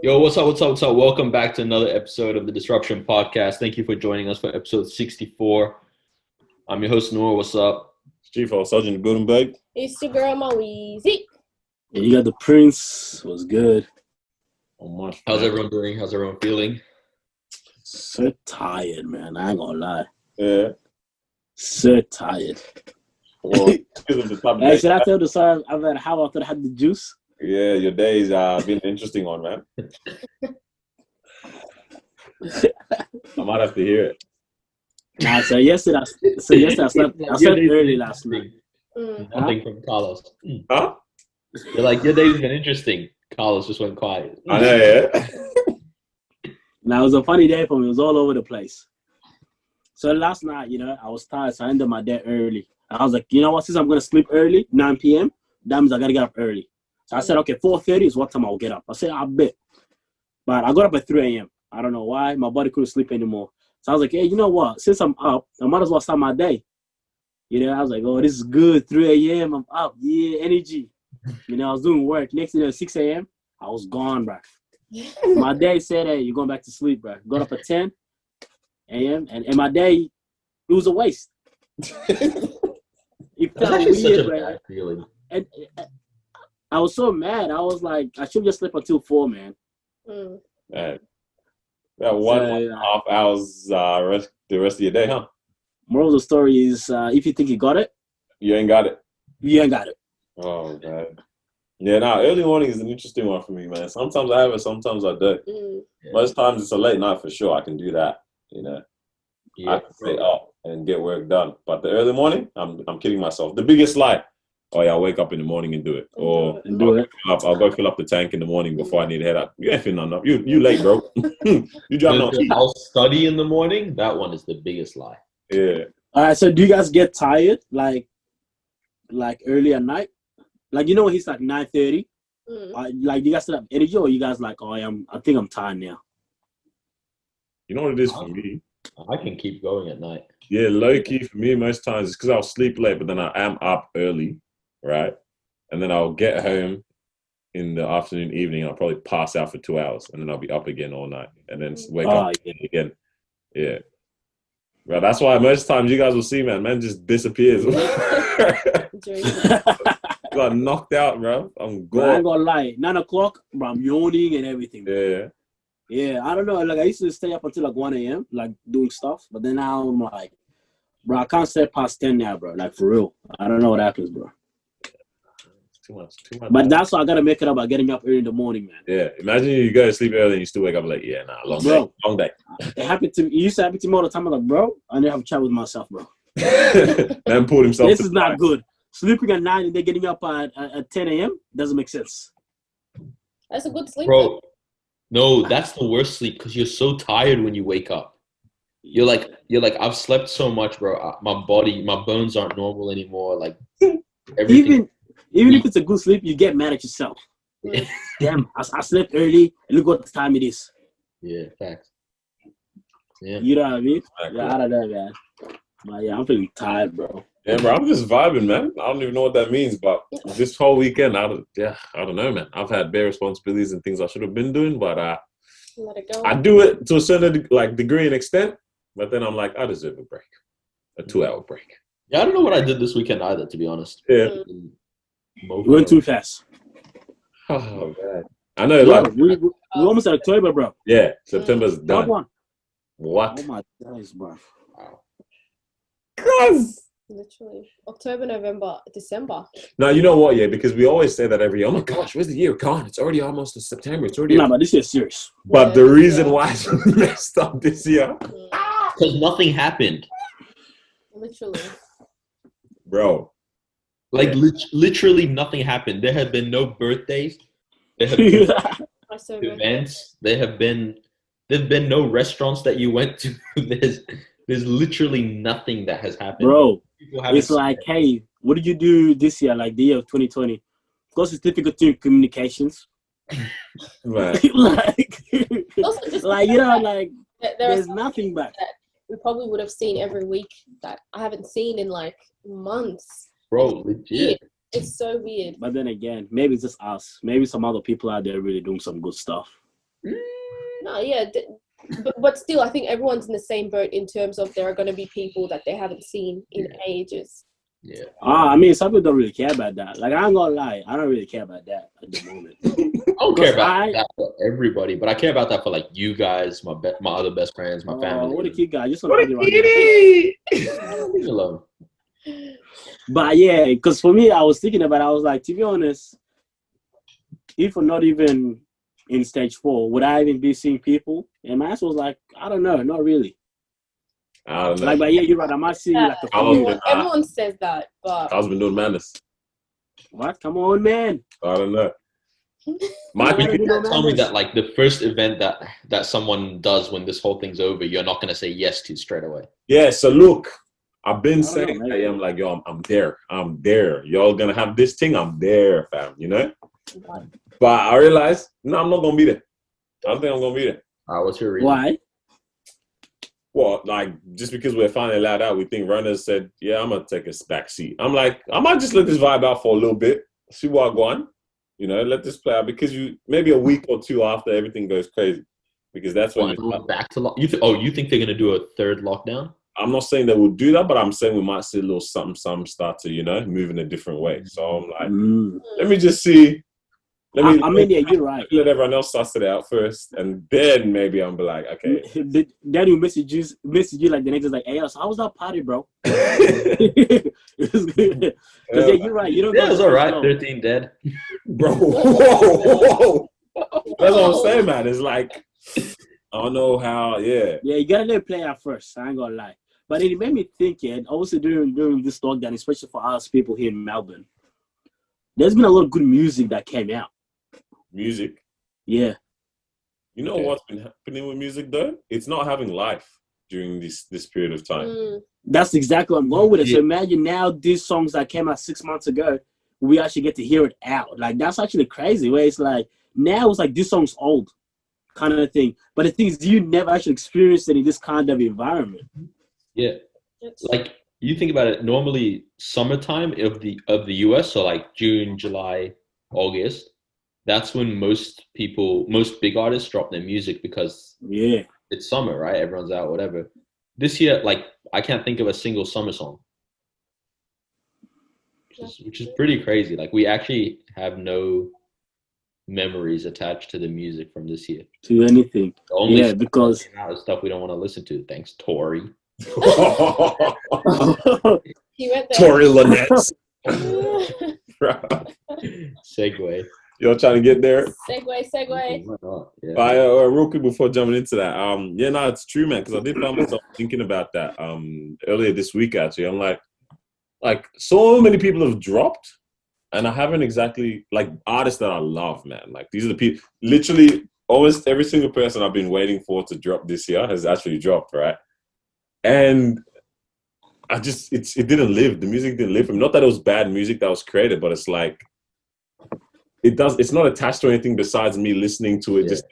Yo, what's up? What's up? What's up? Welcome back to another episode of the Disruption Podcast. Thank you for joining us for episode 64. I'm your host, Noor. What's up? Chief of Sergeant Gutenberg. It's your girl, Moeezy. Yeah, you got the Prince. Was good. Oh, much, How's man. everyone doing? How's everyone feeling? So tired, man. I ain't gonna lie. Yeah. So tired. Well, because of the time Hey, should I tell the story I've had how after I had the juice? yeah, your days been an interesting one, man. I might have to hear it. Nah, so yesterday I slept early last night. Nothing from Carlos. Huh? You're like, your day's been interesting. Carlos just went quiet. I know, yeah. Now it was a funny day for me. It was all over the place. So last night, I was tired, so I ended my day early. I was like, you know what? Since I'm gonna sleep early, 9 p.m., that means I gotta get up early. So I said, okay, 4:30 is what time I'll get up. I said, I bet. But I got up at 3 a.m. I don't know why. My body couldn't sleep anymore. So I was like, hey, you know what? Since I'm up, I might as well start my day. I was like, oh, this is good. 3 a.m. I'm up. Yeah, energy. I was doing work. Next thing, 6 a.m., I was gone, bro. My day said, hey, you're going back to sleep, bro. Got up at 10 a.m. And my day, it was a waste. It That's felt actually such weird, a bro. bad feeling. And I was so mad. I was like, I should just sleep until 4, man. Man. That 1.5 hours the rest of your day, huh? Moral of the story is, if you think you got it, You ain't got it. you ain't got it. Oh, man. Yeah, early morning is an interesting one for me, man. Sometimes I have it, sometimes I don't. Most times it's a late night for sure. I can do that, Yeah. I can stay up and get work done. But the early morning, I'm kidding myself. The biggest lie. Oh yeah, I'll wake up in the morning and do it. Or I'll go fill up the tank in the morning before I need to head out. You ain't feeling nothing up. You late, bro. You driving on. I'll study in the morning. That one is the biggest lie. Yeah. All right, so do you guys get tired, like early at night? Like, when he's like 9:30? Like, do you guys still have energy, or you guys like, oh, I think I'm tired now? You know what it is for me? I can keep going at night. Yeah, low key for me most times it's because I'll sleep late, but then I am up early, right? And then I'll get home in the afternoon, evening, and I'll probably pass out for 2 hours, and then I'll be up again all night, and then wake up again. Yeah. Well, that's why most times you guys will see, man just disappears. Got knocked out, bro. I'm Bro, I gone. ain't gonna lie. 9 o'clock, bro, I'm yawning and everything. Yeah. Yeah, I don't know. Like, I used to stay up until like 1 a.m., like doing stuff. But then now I'm like, bro, I can't stay past 10 now, bro. Like, for real. I don't know what happens, bro. Too much. But that's why I got to make it up by getting up early in the morning, man. Yeah. Imagine you go to sleep early and you still wake up like, long day. It used to happen to me all the time. I'm like, bro, I need to have a chat with myself, bro. Man pulled himself. This is not good. Sleeping at 9 and then getting up at 10 a.m. doesn't make sense. That's a good sleep. Bro, no, that's the worst sleep because you're so tired when you wake up. You're like, I've slept so much, bro. My bones aren't normal anymore. Like, everything. Even if it's a good sleep, you get mad at yourself. Damn, I slept early, and look what time it is. Yeah, facts. Yeah. You know what I mean? Yeah, I don't know, man. But yeah, I'm feeling tired, bro. Yeah, bro, I'm just vibing, man. I don't even know what that means, but this whole weekend, I don't know, man. I've had bare responsibilities and things I should have been doing, but Let it go. I do it to a certain degree and extent, but then I'm like, I deserve a break, a 2-hour break. Yeah, I don't know what I did this weekend either, to be honest. Yeah. We went too fast. Oh, man. I know, Bro, like, we almost at October, bro. yeah, September's That done. one. What? Oh my days, bro. Wow. Cuz. Literally. October, November, December. No, you know what? Yeah, because we always say that every year. Oh my gosh, where's the year gone? It's already almost to September. It's already. Nah, but this is serious. But Yeah, the reason why it's messed up this year, Because nothing happened. Literally. bro. Like, literally nothing happened. There have been no birthdays. There have been I so events. There have been no restaurants that you went to. There's literally nothing that has happened. Bro, People haven't it's like, hey, what did you do this year, like the year of 2020? Of course, it's difficult to communications. Man. like, Also just like, like, there are there's some nothing back. that we probably would have seen every week that I haven't seen in like months. bro, legit. It's so weird. But then again, maybe it's just us. Maybe some other people out there really doing some good stuff. No, yeah, but still, I think everyone's in the same boat in terms of there are going to be people that they haven't seen in ages. Yeah. I mean, some people don't really care about that. Like, I ain't gonna lie, I don't really care about that at the moment. I don't care about that for everybody, but I care about that for like you guys, my other best friends, my family. What a cute guy! Just want What to a right kitty! Leave me alone. But yeah, because for me, I was thinking about it, I was like, to be honest, if we're not even in stage 4, would I even be seeing people? And my answer was like, I don't know, not really. I don't know. Like, but yeah, you're right. I might see like a few. Everyone says that, but How's been doing madness? What? Come on, man. I don't know. My Yeah, people you know, tell me madness. that like the first event that someone does when this whole thing's over, you're not gonna say yes to straight away. Yeah, so look, I've been I don't saying, know, hey, I'm like, yo, I'm there. I'm there. Y'all gonna have this thing, I'm there, fam, you know? But I realized, no, I'm not gonna be there. I don't think I'm gonna be there. What's your reason? Why? Well, like, just because we're finally allowed out, we think runners said, yeah, I'm gonna take a back seat. I'm like, I might just let this vibe out for a little bit, see what I go on, you know, let this play out, because you maybe a week or two after everything goes crazy, because that's when Back to you think they're gonna do a third lockdown? I'm not saying that we'll do that, but I'm saying we might see a little something start to, you know, move in a different way. So I'm like, let me just see. I mean, yeah, you're right. Let everyone else suss it out first, and then maybe I'm be like, okay. Daddy will message you like the next day, like, hey, so how was that party, bro? It was good. Because yeah, you're right. You don't. Yeah, it was all right. 13 dead, bro. Whoa. That's what I'm saying, man. It's like, I don't know how. Yeah. Yeah, you gotta let it play out first. I ain't gonna lie. But it made me think, and also during this lockdown, especially for us people here in Melbourne, there's been a lot of good music that came out. Music. Yeah. You know what's been happening with music though? It's not having life during this period of time. That's exactly what I'm going with it. So imagine now these songs that came out 6 months ago, we actually get to hear it out. Like that's actually crazy. Where it's like now it's like this song's old, kind of thing. But the thing is, you never actually experienced it in this kind of environment. Yeah, like you think about it. Normally, summertime of the US, so like June, July, August. That's when most big artists drop their music because it's summer, right? Everyone's out, whatever. This year, like, I can't think of a single summer song, which is pretty crazy. Like, we actually have no memories attached to the music from this year. To anything. The only because stuff we don't want to listen to. Thanks, Tory. Tory Lanez. Segue. Y'all trying to get there? Segue. Yeah. Real quick before jumping into that, it's true, man. Because I did find myself thinking about that earlier this week. Actually, I'm like so many people have dropped, and I haven't exactly like artists that I love, man. Like these are the people. Literally, almost every single person I've been waiting for to drop this year has actually dropped, right? And I just it didn't live. The music didn't live for me. Not that it was bad music that was created, but it's like. It's not attached to anything besides me listening to it. Just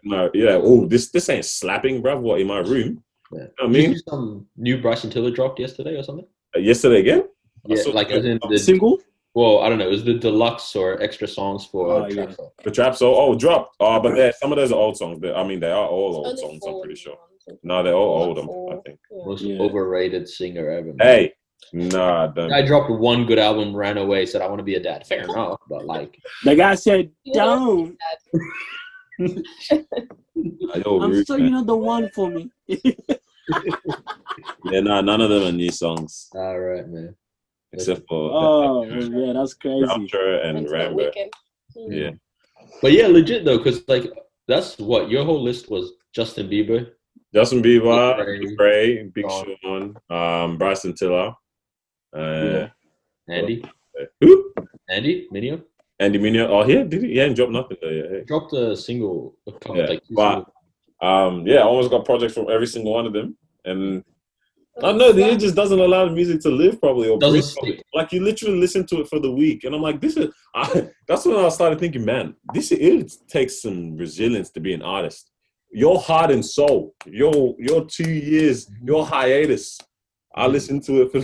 this ain't slapping, bruv. What in my room? Yeah. You know what I mean, some new Bryson Tiller dropped yesterday or something. Yesterday again? Yeah, like as in the single. Well, I don't know. It was the deluxe or extra songs for Trap Soul. The Trap Soul. Oh, dropped. But some of those are old songs. They are all old songs. I'm pretty sure. No, they're all old. I think. Most overrated singer ever. Man. Hey. Nah, I dropped one good album, ran away, said I want to be a dad. Fair enough, but like the guy said, "Don't." I'm sure you're not the one for me. None of them are new songs. All right, man. Except for that's crazy. Rapture and Rambo. Yeah, but yeah, legit though, because like that's what your whole list was: Justin Bieber, Dre, Big Sean, Bryson Tiller. Andy. Who? Andy Mineo. Andy Mineo. Oh, yeah, did he? He hadn't dropped nothing though yet. Hey. Dropped a single. I almost got projects from every single one of them, and I don't know. The year just doesn't allow the music to live properly or breathe properly. Like you literally listen to it for the week, and I'm like, that's when I started thinking, man, it takes some resilience to be an artist. Your heart and soul, your 2 years, your hiatus. I listened to it for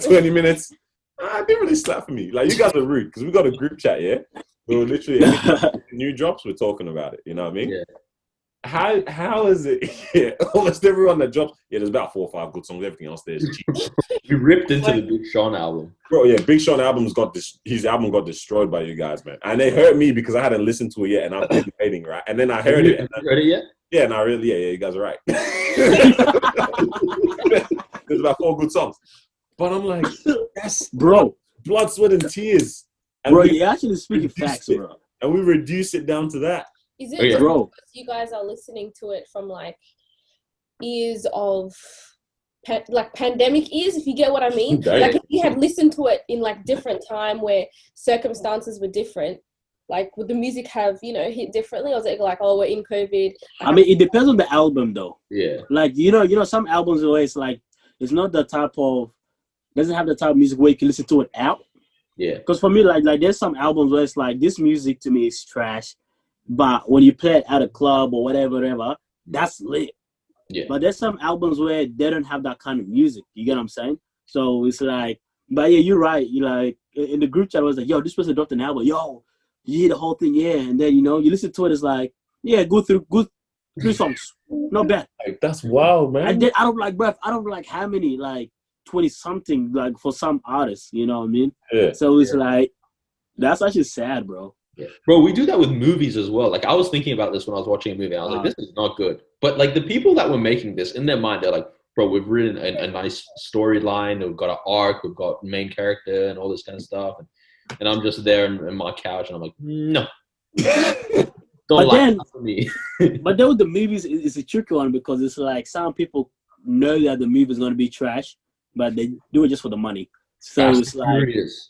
20 minutes. It didn't really slap for me. Like, you guys are rude because we got a group chat, yeah? We were literally, new drops, we're talking about it. You know what I mean? Yeah. how is it? Yeah, almost everyone that drops. Yeah, there's about 4 or 5 good songs. Everything else there is cheap. You ripped into the Big Sean album. Bro, yeah, Big Sean his album got destroyed by you guys, man. And they hurt me because I hadn't listened to it yet, and I've been waiting, right? And then I heard it. Have you heard it yet? Yeah, and I really, yeah, you guys are right. There's about 4 good songs, but I'm like, that's bro, blood, sweat, and tears. And bro, you're actually speaking facts, bro. And we reduce it down to that. Is it bro? Because you guys are listening to it from like ears of like pandemic ears, if you get what I mean? Like if you had listened to it in like different time where circumstances were different, like would the music have, you know, hit differently? Or was it like, oh, we're in COVID? I mean, it depends on the album though. Yeah. Like, you know, some albums where it's like, it's not the type of, doesn't have the type of music where you can listen to it out. Yeah. Because for me, like there's some albums where it's like, this music to me is trash. But when you play it at a club or whatever, that's lit. Yeah. But there's some albums where they don't have that kind of music. You get what I'm saying? So it's like, but yeah, you're right. You like in the group chat, I was like, yo, this person dropped an album. Yo, you hear the whole thing, yeah. And then, you know, you listen to it, it's like, yeah, good 3 songs. Not bad. Like, that's wild, man. I don't like how many, like 20 something, like for some artists, you know what I mean? Yeah. So it's like, that's actually sad, bro. Yeah. Bro, we do that with movies as well. Like I was thinking about this when I was watching a movie. I was like, this is not good. But like the people that were making this, in their mind, they're like, bro, we've written a nice storyline. We've got an arc. We've got main character and all this kind of stuff. And I'm just there in my couch and I'm like, no. But then, me. But then with the movies, it's a tricky one because it's like some people know that the movie is going to be trash, but they do it just for the money. So Fast it's like, Furious.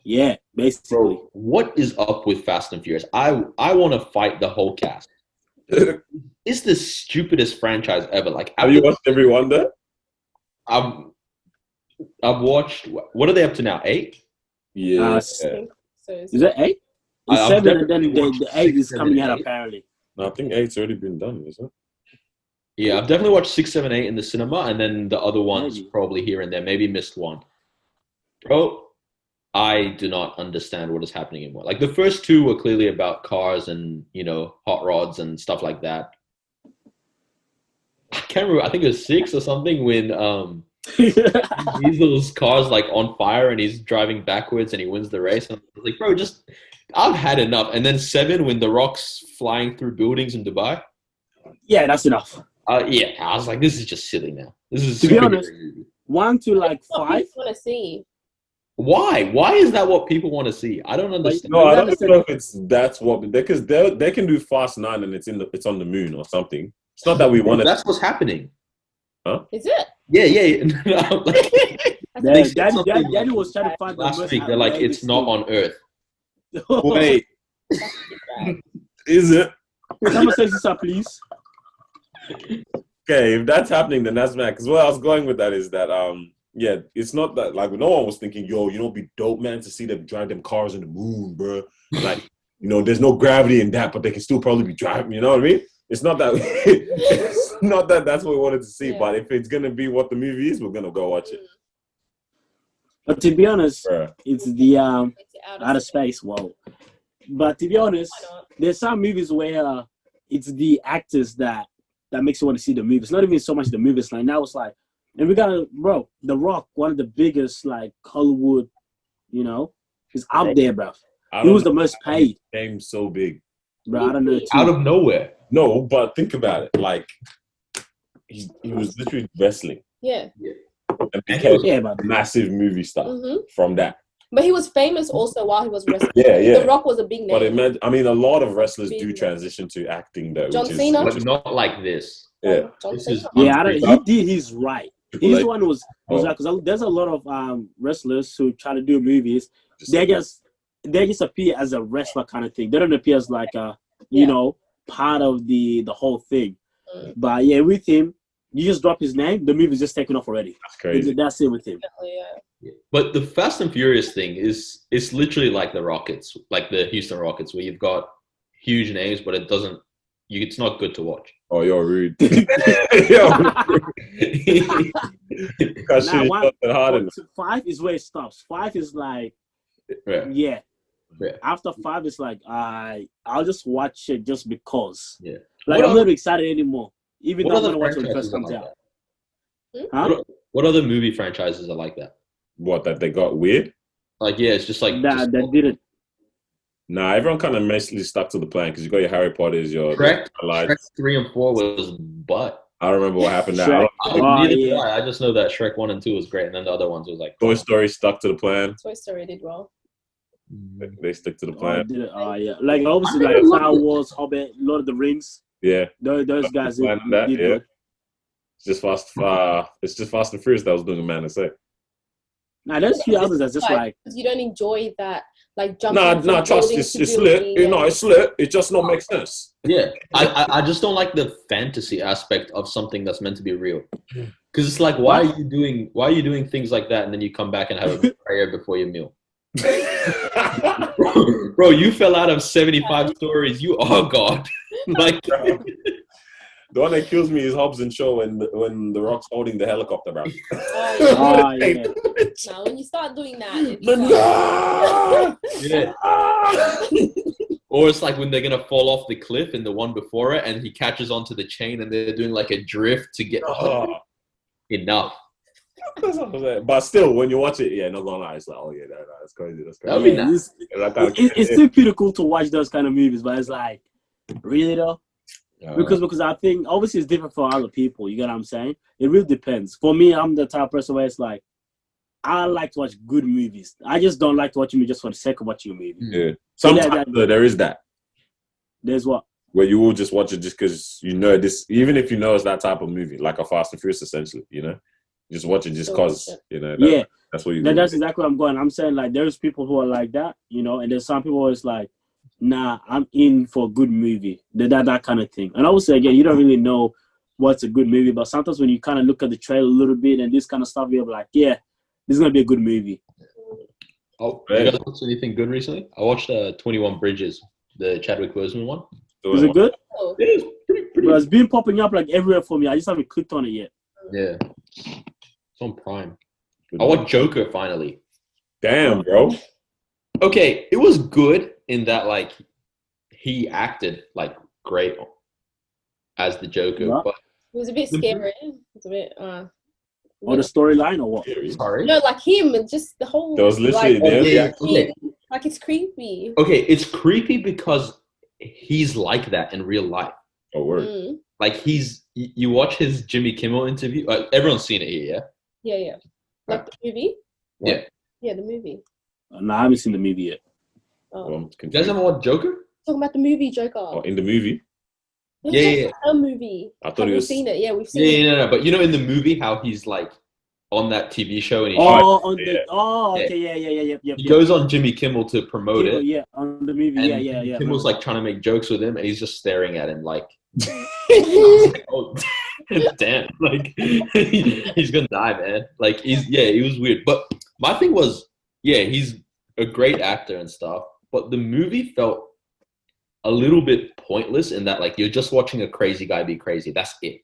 Yeah, basically. Bro, what is up with Fast and Furious? I want to fight the whole cast. It's the stupidest franchise ever. Like, have you watched every one there? I've watched. What are they up to now? 8? Yeah. So is it 8? It's 7, and then the 8 is coming out apparently. No, I think 8's already been done, isn't it? Yeah, I've definitely watched 6, 7, 8 in the cinema, and then the other ones probably here and there. Maybe missed one. Bro, I do not understand what is happening anymore. Like the first 2 were clearly about cars and, you know, hot rods and stuff like that. I can't remember. I think it was 6 or something when Diesel's car's like on fire and he's driving backwards and he wins the race. And I was like, bro, I've had enough. And then 7 when The Rock's flying through buildings in Dubai. Yeah, that's enough. Yeah, I was like, this is just silly now. This is to be honest. 1 to like 5. I want to see. Why? Why is that what people want to see? I don't understand. No, I don't know if that's what, because they can do Fast 9 and it's on the moon or something. It's not that we want to. That's what's happening. Huh? Is it? Yeah. Daddy was trying to find last week. They're like, it's not on Earth. Wait, is it? Someone says this up, please. Okay, if that's happening, then that's mad. Because where I was going with that is that yeah, it's not that like no one was thinking, yo, you know, it'd be dope, man, to see them drive them cars on the moon, bro. Like, you know, there's no gravity in that, but they can still probably be driving. You know what I mean? It's not that. It's not that that's what we wanted to see. Yeah. But if it's gonna be what the movie is, we're gonna go watch it. But to be honest, it's the outer space. Whoa. But to be honest, there's some movies where it's the actors that makes you want to see the movie. It's not even so much the movies. Like now, it's like. And we got, bro, The Rock, one of the biggest, like, Hollywood, you know, is out there, bro. He was the most paid. Game so big. Bro, I don't know. Out of nowhere. No, but think about it. Like, he was literally wrestling. Yeah. And became a massive movie star from that. But he was famous also while he was wrestling. Yeah. The Rock was a big name. But I mean, a lot of wrestlers do transition to acting, though. John Cena? But not like this. Yeah. He did his right. He's the one who was like, because there's a lot of wrestlers who try to do movies. They just appear as a wrestler kind of thing. They don't appear as like you know, part of the whole thing. But yeah, with him, you just drop his name, the movie's just taken off already. That's crazy. That's it with him. Yeah. But the Fast and Furious thing is literally like the Rockets, like the Houston Rockets, where you've got huge names, but it doesn't. It's not good to watch. Oh, you're rude. Now, 5 is where it stops. 5 is like, yeah. After 5, it's like I'll just watch it just because. Yeah. Like, I'm not excited anymore. Even though I'm gonna watch it when it franchises first comes like out. that? Huh? What other movie franchises are like that? What, that they got weird? Like, yeah, it's just like That didn't. Nah, everyone kind of basically stuck to the plan because you got your Harry Potters, your Shrek. Twilight. Shrek 3 and 4 was butt. I don't remember what happened there. Shrek. Neither did Yeah. I. I just know that Shrek 1 and 2 was great, and then the other ones was like Toy Story stuck to the plan. Toy Story did well. They stick to the Oh, plan. did it? Yeah. Like, obviously, like Star Wars, Hobbit, Lord of the Rings. Yeah, Those guys did that, yeah. good. It's just Fast and Furious that was doing a man to say. Now, there's a few others that's just like. You don't enjoy that, like jumping. Nah, trust it's lit. It's lit. It just not make sense. Yeah, I just don't like the fantasy aspect of something that's meant to be real. Because it's like, why are you doing things like that, and then you come back and have a prayer before your meal? Bro, you fell out of 75 stories. You are God. Like, the one that kills me is Hobbs and Shaw when the Rock's holding the helicopter, bro. Yeah. Now, when you start doing that, yeah. Or it's like when they're gonna fall off the cliff in the one before it, and he catches onto the chain, and they're doing like a drift to get enough. But still, when you watch it, yeah, not gonna lie, it's like, oh yeah, that's crazy. That's crazy. I mean, It's still pretty cool to watch those kind of movies, but it's like, really though? Because I think obviously it's different for other people. You get what I'm saying? It really depends. For me, I'm the type of person where it's like, I like to watch good movies. I just don't like to watch a movie just for the sake of watching a movie. Yeah. Sometimes there is that. There's what? Where you will just watch it just because you know this, even if you know it's that type of movie, like a Fast and Furious, essentially, you know? Just watch it just because, you know? That's what you do. That's exactly what I'm going. I'm saying, like, there's people who are like that, you know, and there's some people who is like, nah, I'm in for a good movie. That kind of thing. And I would say, again, you don't really know what's a good movie, but sometimes when you kind of look at the trailer a little bit and this kind of stuff, you're like, yeah, this is going to be a good movie. Oh, you guys watched anything good recently? I watched 21 Bridges, the Chadwick Boseman one. Is it good? It is pretty. Bro, it's been popping up like everywhere for me. I just haven't clicked on it yet. Yeah. It's on Prime. I watched Joker finally. Damn, bro. Okay, it was good in that, like, he acted, like, great as the Joker. Yeah. But it was a bit scary. It was a bit. Or the storyline or what? Sorry? No, like him, and just the whole. There was literally Okay. Like, it's creepy. Okay, it's creepy because he's like that in real life. Oh, word. Like, you watch his Jimmy Kimmel interview. Everyone's seen it here, yeah? Yeah. Like the movie? Yeah. Yeah, the movie. No, I haven't seen the movie yet. Oh. Well, You guys ever watch Joker? Talking about the movie Joker. Oh, in the movie? Yeah. A movie. I thought We've seen it. Yeah, we've seen Yeah, it. no. But you know, in the movie, how he's like on that TV show and he goes on Jimmy Kimmel to promote it. Yeah, on the movie. And Yeah. Kimmel's like trying to make jokes with him, and he's just staring at him like, oh, damn, like he's gonna die, man. Like he was weird. But my thing was, he's a great actor and stuff, but the movie felt a little bit pointless in that, like, you're just watching a crazy guy be crazy. That's it.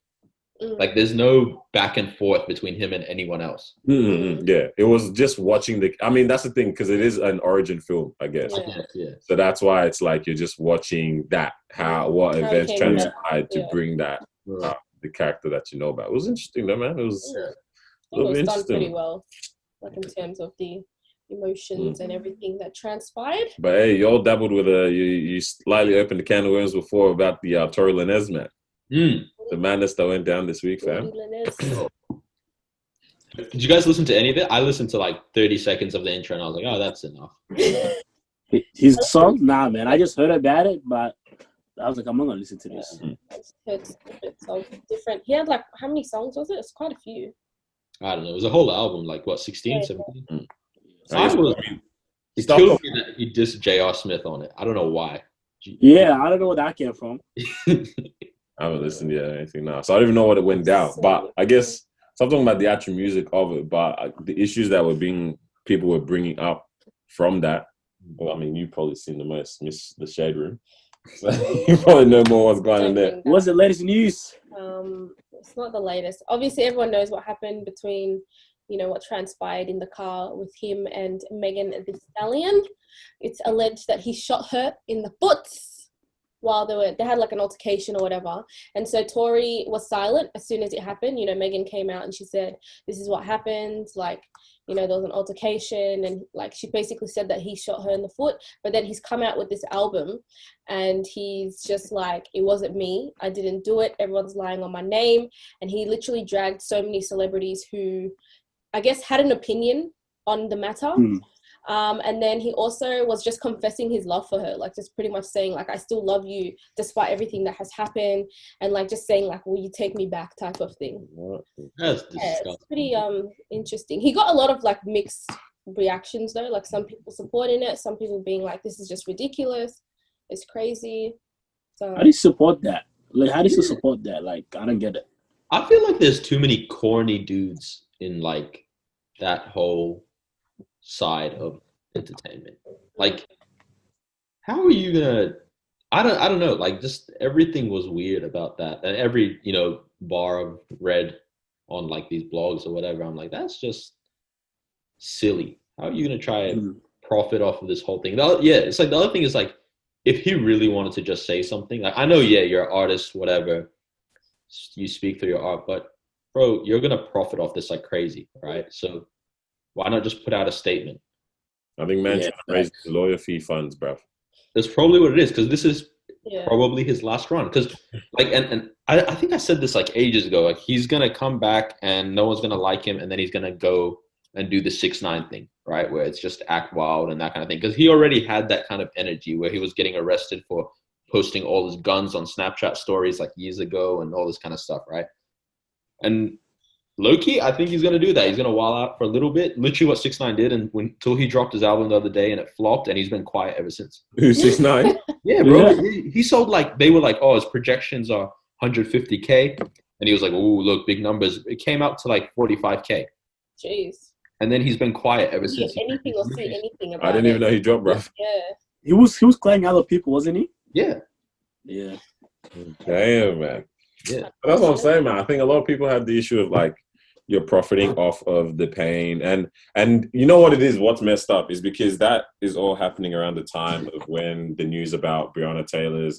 Like, there's no back and forth between him and anyone else. Yeah, it was just watching that's the thing, because it is an origin film, I guess. Yeah. So that's why it's like you're just watching that, what events transpired to bring that, the character that you know about. It was interesting though, man. It was done pretty well, like in terms of the emotions and everything that transpired. But hey, you all dabbled with you slightly opened the can of worms before about the Tory Lanez man. The madness that went down this week, fam. Did you guys listen to any of it? I listened to like 30 seconds of the intro and I was like, oh, that's enough. His song? Nah, man. I just heard about it, but I was like, I'm not going to listen to this. I just heard bits of different. He had like, how many songs was it? It's quite a few. I don't know. It was a whole album, like what, 16, 17? It Stop killed me that he dissed J.R. Smith on it. I don't know why. Yeah, I don't know where that came from. I haven't listened to anything now, so I don't even know what it went down. But I guess something about the actual music of it, but the issues that people were bringing up from that. Well, I mean, you've probably seen the most, Miss the Shade Room, so you probably know more what's going on there. What's the latest news? It's not the latest. Obviously, everyone knows what happened between, what transpired in the car with him and Megan Thee Stallion. It's alleged that he shot her in the foot. while they had like an altercation or whatever. And so Tory was silent as soon as it happened. You know, Megan came out and she said, this is what happened. Like, you know, there was an altercation, and like she basically said that he shot her in the foot. But then he's come out with this album and he's just like, it wasn't me. I didn't do it. Everyone's lying on my name. And he literally dragged so many celebrities who, I guess, had an opinion on the matter. And then he also was just confessing his love for her, like just pretty much saying like, I still love you despite everything that has happened, and like just saying like, will you take me back type of thing. That's disgusting. It's pretty interesting. He got a lot of like mixed reactions though, like some people supporting it, some people being like, this is just ridiculous, it's crazy. So how do you support that? Like, how do you support that? Like, I don't get it. I feel like there's too many corny dudes in like that whole side of entertainment. Like, how are you gonna? I don't know. Like, just everything was weird about that, and every bar I've read on like these blogs or whatever, I'm like, that's just silly. How are you gonna try and profit off of this whole thing? It's like the other thing is like, if he really wanted to just say something, like, I know, you're an artist, whatever, you speak through your art, but bro, you're gonna profit off this like crazy, right? So why not just put out a statement? I think man should raise lawyer fee funds, bro. That's probably what it is, because this is probably his last run. Because like, and I think I said this like ages ago. Like, he's gonna come back and no one's gonna like him, and then he's gonna go and do the 6ix9ine thing, right? Where it's just act wild and that kind of thing. Because he already had that kind of energy where he was getting arrested for posting all his guns on Snapchat stories like years ago and all this kind of stuff, right? And low-key, I think he's going to do that. He's going to wild out for a little bit. Literally what 6ix9ine did, and until he dropped his album the other day and it flopped, and he's been quiet ever since. Who's 6ix9ine? Yeah, bro. Yeah. He sold like, they were like, oh, his projections are 150K. And he was like, oh, look, big numbers. It came out to like 45K. Jeez. And then he's been quiet ever since. Anything or say anything about I didn't even know he dropped, bro. Yeah. He was crying other people, wasn't he? Yeah. Yeah. Damn, man. Yeah. That's what I'm saying, man. I think a lot of people have the issue of like, you're profiting off of the pain, and you know what it is. What's messed up is because that is all happening around the time of when the news about Breonna Taylor's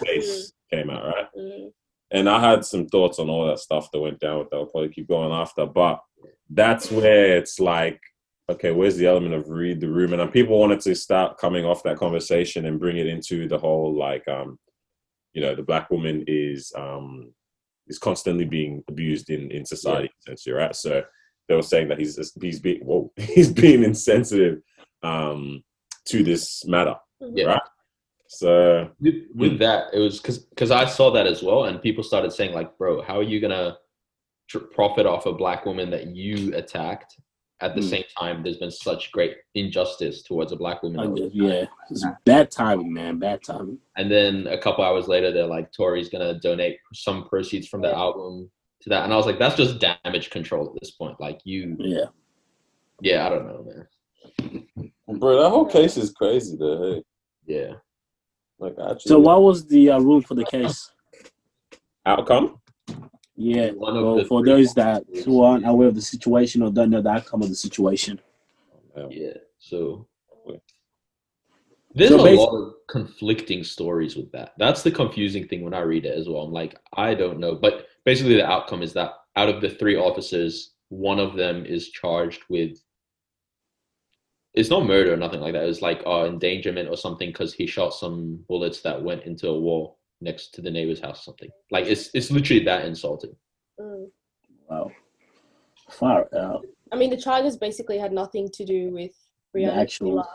case came out, right? Mm-hmm. And I had some thoughts on all that stuff that went down with that. I'll probably keep going after, but that's where it's like, okay, where's the element of read the room? And people wanted to start coming off that conversation and bring it into the whole like, the black woman is constantly being abused in society, essentially, right? So they were saying that he's being insensitive to this matter, right? So with that, it was because I saw that as well, and people started saying like, bro, how are you gonna profit off a black woman that you attacked? At the same time, there's been such great injustice towards a black woman. It's bad timing, man. Bad timing. And then a couple hours later, they're like, Tory's going to donate some proceeds from the album to that. And I was like, that's just damage control at this point. Like, I don't know, man. Bro, that whole case is crazy, though. Hey. Yeah. Like, actually. So what was the rule for the case? Outcome? Yeah, for those who aren't aware of the situation or don't know the outcome of the situation. Yeah, so there's a lot of conflicting stories with that. That's the confusing thing when I read it as well. I'm like, I don't know. But basically the outcome is that out of the 3 officers, one of them is charged with, it's not murder or nothing like that. It's like endangerment or something because he shot some bullets that went into a wall next to the neighbor's house or something. Like, it's literally that insulting. Wow. Far out. I mean, the charges basically had nothing to do with Breonna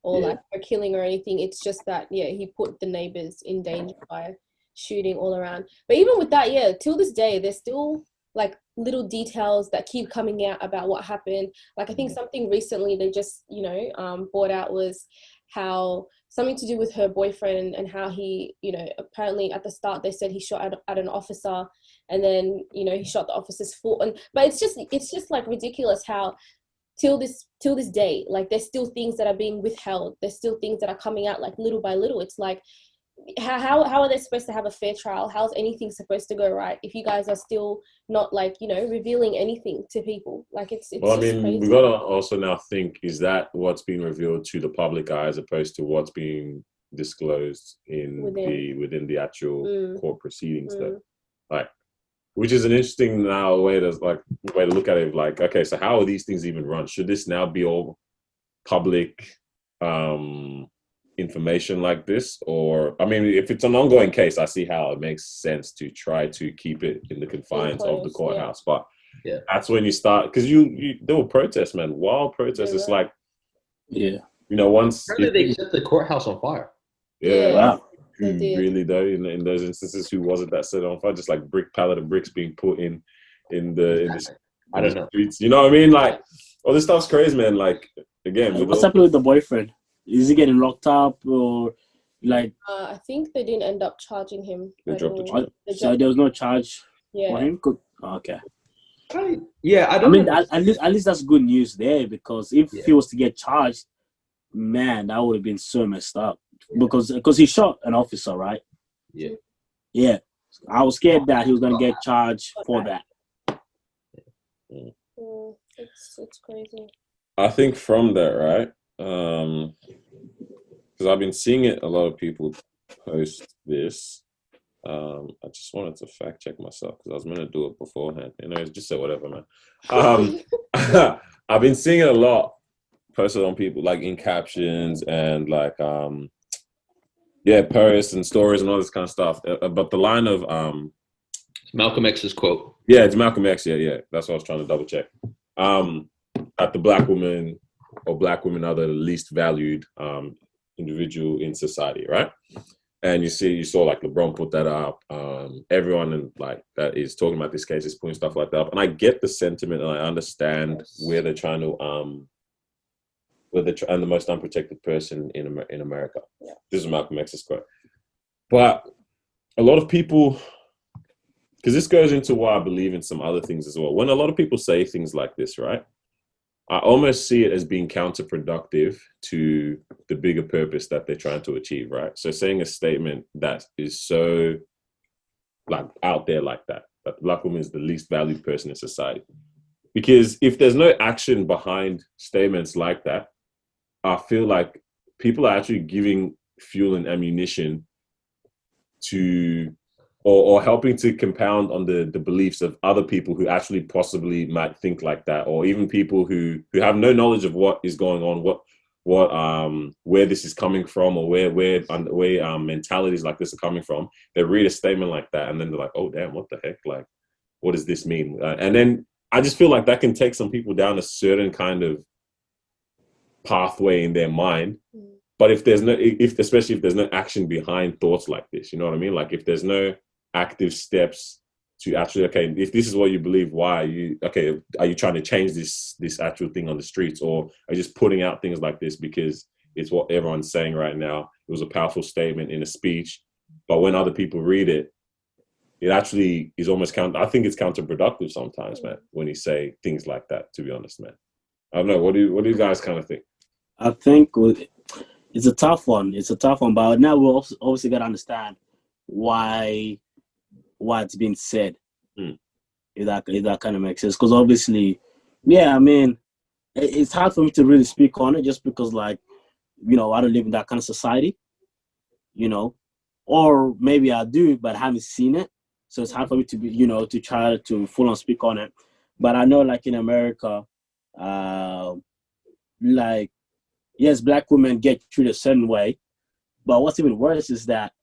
or like her killing or anything. It's just that, he put the neighbors in danger by shooting all around. But even with that, till this day, there's still like little details that keep coming out about what happened. Like, I think something recently they just, brought out was how something to do with her boyfriend and how he, apparently at the start they said he shot at an officer, and then, he shot the officer's foot. But it's just like ridiculous how till this day, like, there's still things that are being withheld. There's still things that are coming out like little by little. It's like, how are they supposed to have a fair trial? How's anything supposed to go right if you guys are still not like, revealing anything to people? Like, it's well, I mean, crazy. we gotta also now think, is that what's being revealed to the public eye as opposed to what's being disclosed within the actual court proceedings there. Like, which is an interesting now way to look at it. Like, okay, so how are these things even run? Should this now be all public information like this? Or, I mean, if it's an ongoing case, I see how it makes sense to try to keep it in the confines of the courthouse. But that's when you start, because there were protests, man, wild protests. It's like, once they set the courthouse on fire. Wow. Really though, in those instances, who was it that set it on fire? Just like pallet of bricks being put in the I don't know streets. You know what I mean? Like, all this stuff's crazy, man. Like, again, what's happening with the boyfriend? Is he getting locked up or like? I think they didn't end up charging him. They dropped the charge. So there was no charge for him. Good. Okay. I mean, at least that's good news there, because if he was to get charged, man, that would have been so messed up. Because he shot an officer, right? Yeah. I was scared that he was gonna get charged for that. It's crazy. I think from that, right? Because I've been seeing it. A lot of people post this. I just wanted to fact check myself because I was meant to do it beforehand. Just say whatever, man. I've been seeing it a lot posted on people, like in captions and like posts and stories and all this kind of stuff. But the line of Malcolm X's quote. Yeah, it's Malcolm X. Yeah. That's what I was trying to double check. That the black woman or black women are the least valued individual in society, right? And you saw like LeBron put that up. Everyone that is talking about this case is putting stuff like that up. And I get the sentiment and I understand where they're trying to and the most unprotected person in America. Yeah. This is Malcolm X's quote. But a lot of people, because this goes into why I believe in some other things as well. When a lot of people say things like this, right, I almost see it as being counterproductive to the bigger purpose that they're trying to achieve, right? So saying a statement that is so like out there like that the black woman is the least valued person in society. Because if there's no action behind statements like that, I feel like people are actually giving fuel and ammunition to, or helping to compound on the beliefs of other people who actually possibly might think like that, or even people who have no knowledge of what is going on, where this is coming from, or where mentalities like this are coming from. They read a statement like that and then they're like, oh damn, what the heck? Like, what does this mean? And then I just feel like that can take some people down a certain kind of pathway in their mind. But especially if there's no action behind thoughts like this, you know what I mean? Like if there's no active steps to actually, okay, if this is what you believe, why are you trying to change this actual thing on the streets, or are you just putting out things like this because it's what everyone's saying right now? It was a powerful statement in a speech, but when other people read it, it actually is almost I think it's counterproductive sometimes, man, when you say things like that, to be honest, man. I don't know. What do you guys kind of think? I think it's a tough one. But now we obviously got to understand why it's being said. If that kind of makes sense. Because obviously, I mean, it's hard for me to really speak on it just because, like, I don't live in that kind of society, or maybe I do, but I haven't seen it. So it's hard for me to be, to try to full on speak on it. But I know, like in America, like, yes, black women get treated a certain way, but what's even worse is that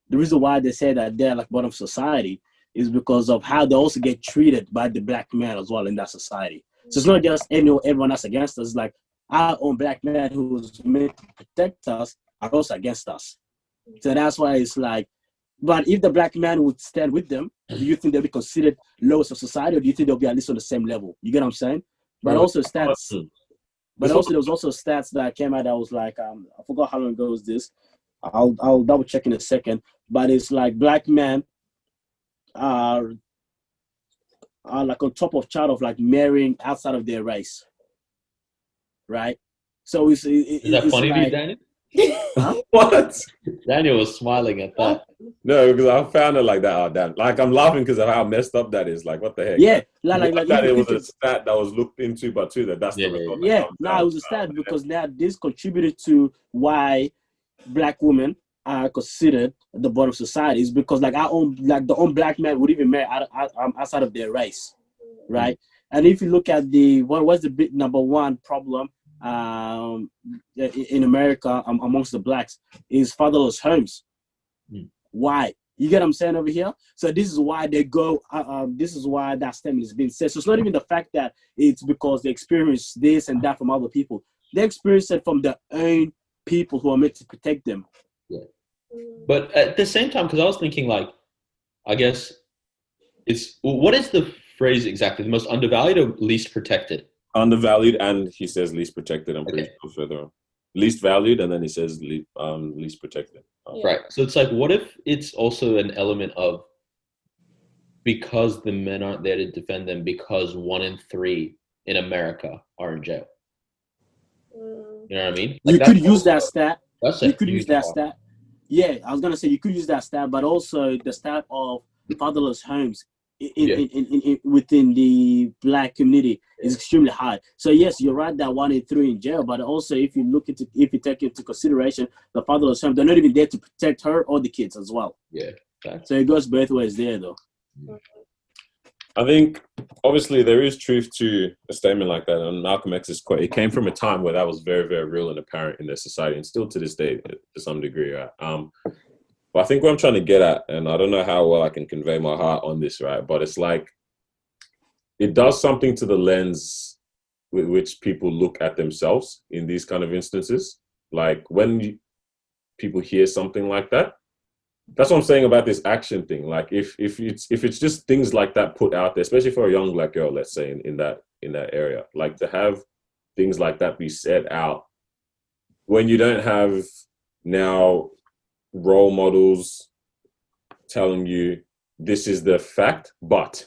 the reason why they say that they're like bottom of society is because of how they also get treated by the black man as well in that society. So it's not just everyone that's against us. Like our own black men who's meant to protect us are also against us. So that's why it's like, but if the black man would stand with them, do you think they'll be considered lowest of society, or do you think they'll be at least on the same level? You get what I'm saying? But also stats. But also there was also stats that came out that was like, I forgot how long ago was this. I'll double check in a second. But it's like black men are like on top of chart of like marrying outside of their race, right? So is that funny to you, Daniel? Huh? What? Daniel was smiling at that. No, because I found it like that. Oh, damn. Like I'm laughing because of how messed up that is. Like what the heck? Yeah, like that. It was a stat that was looked into, but that's the result. Yeah, no, it was a stat because now this contributed to why black women are considered at the bottom of society is because like the own black man would even marry outside of their race, right? And if you look at what's the big number one problem in America amongst the blacks is fatherless homes. Why? You get what I'm saying over here? So this is why they go, this is why that statement is being said. So it's not even the fact that it's because they experience this and that from other people. They experience it from their own people who are meant to protect them. Yeah. But at the same time, because I was thinking like, I guess what is the phrase exactly? The most undervalued or least protected? Undervalued, and he says least protected. I'm pretty sure further on. Least valued, and then he says least protected. Right. So it's like, what if it's also an element of because the men aren't there to defend them because 1 in 3 in America are in jail? You know what I mean? Like you could use that stat. You could use that stat. Yeah, I was gonna say you could use that stat, but also the stat of fatherless homes within the black community is extremely high. So yes, you're right that 1 in 3 in jail, but also if you take into consideration the fatherless home, they're not even there to protect her or the kids as well. Yeah. Exactly. So it goes both ways there, though. I think obviously there is truth to a statement like that, and Malcolm X's quote. It came from a time where that was very, very real and apparent in their society, and still to this day to some degree, right? But I think what I'm trying to get at, and I don't know how well I can convey my heart on this, right? But it's like it does something to the lens with which people look at themselves in these kind of instances. Like when people hear something like that, that's what I'm saying about this action thing. Like if it's just things like that put out there, especially for a young black girl, let's say in that area, like to have things like that be said out when you don't have now role models telling you this is the fact, but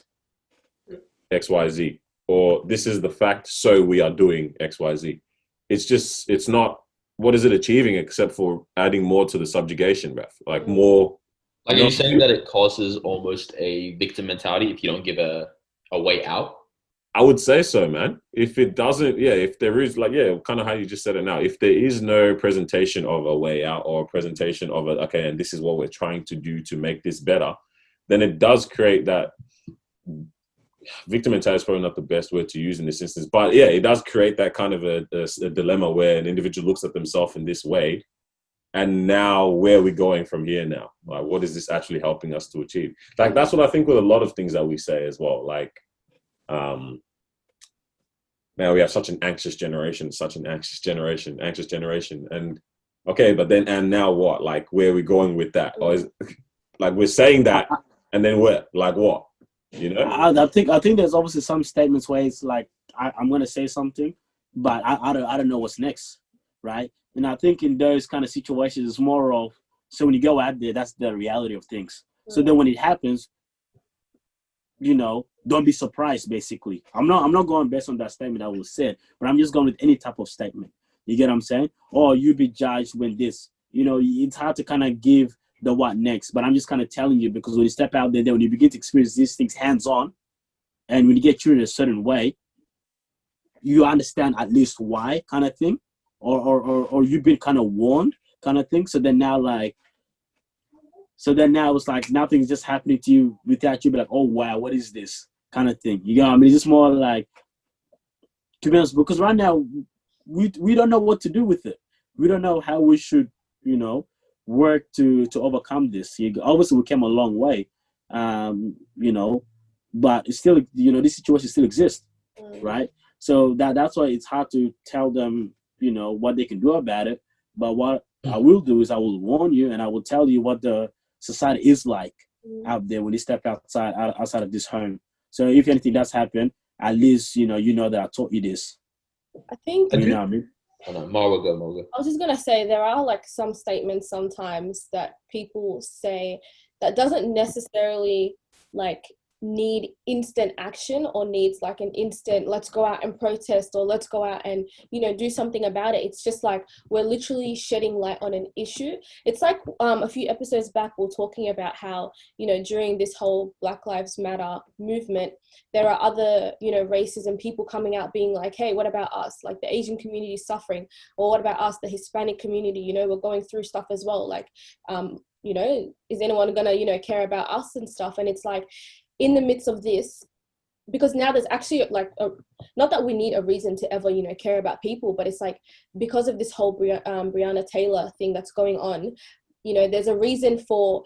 XYZ, or this is the fact, so we are doing XYZ. It's not. What is it achieving except for adding more to the subjugation, Beth? Like more. Like, are you saying that it causes almost a victim mentality if you don't give a way out? I would say so, man. If it doesn't, if there is kind of how you just said it now, if there is no presentation of a way out or a presentation of and this is what we're trying to do to make this better, then it does create that. Victim mentality is probably not the best word to use in this instance, but it does create that kind of a dilemma where an individual looks at themselves in this way, and now where are we going from here now? Like, what is this actually helping us to achieve? Like, that's what I think with a lot of things that we say as well. Like, now we have such an anxious generation, and okay, but then and now what? Like, where are we going with that? Or is like we're saying that, and then what? Like what? You know, I think there's obviously some statements where it's like I'm gonna say something, but I don't know what's next, right? And I think in those kind of situations, it's more of so when you go out there, that's the reality of things. So then when it happens, don't be surprised. Basically, I'm not going based on that statement that was said, but I'm just going with any type of statement. You get what I'm saying? Or you be judged when this. It's hard to kind of give the what next, but I'm just kind of telling you because when you step out there, then when you begin to experience these things hands-on, and when you get treated a certain way, you understand at least why, kind of thing, or you've been kind of warned, kind of thing. So then now it's like nothing's just happening to you without you be like, oh wow, what is this kind of thing? You know what I mean? It's just more like, to be honest, because right now we don't know what to do with it. We don't know how we should, work to overcome this. Obviously we came a long way, but it's still, this situation still exists, right? So that's why it's hard to tell them, what they can do about it. But what I will do is I will warn you and I will tell you what the society is like out there when you step outside of this home. So if anything does happen, at least, you know that I taught you this. I think... You know what I mean? Marwa. I was just going to say, there are like some statements sometimes that people say that doesn't necessarily like need instant action or needs like an instant let's go out and protest or let's go out and do something about it. It's just like we're literally shedding light on an issue. It's like a few episodes back we we're talking about how during this whole Black Lives Matter movement there are other races and people coming out being like, hey, what about us, like the Asian community is suffering, or what about us, the Hispanic community, we're going through stuff as well, like is anyone gonna care about us and stuff. And it's like in the midst of this, because now there's actually like not that we need a reason to ever care about people, but it's like because of this whole Breonna Taylor thing that's going on, there's a reason for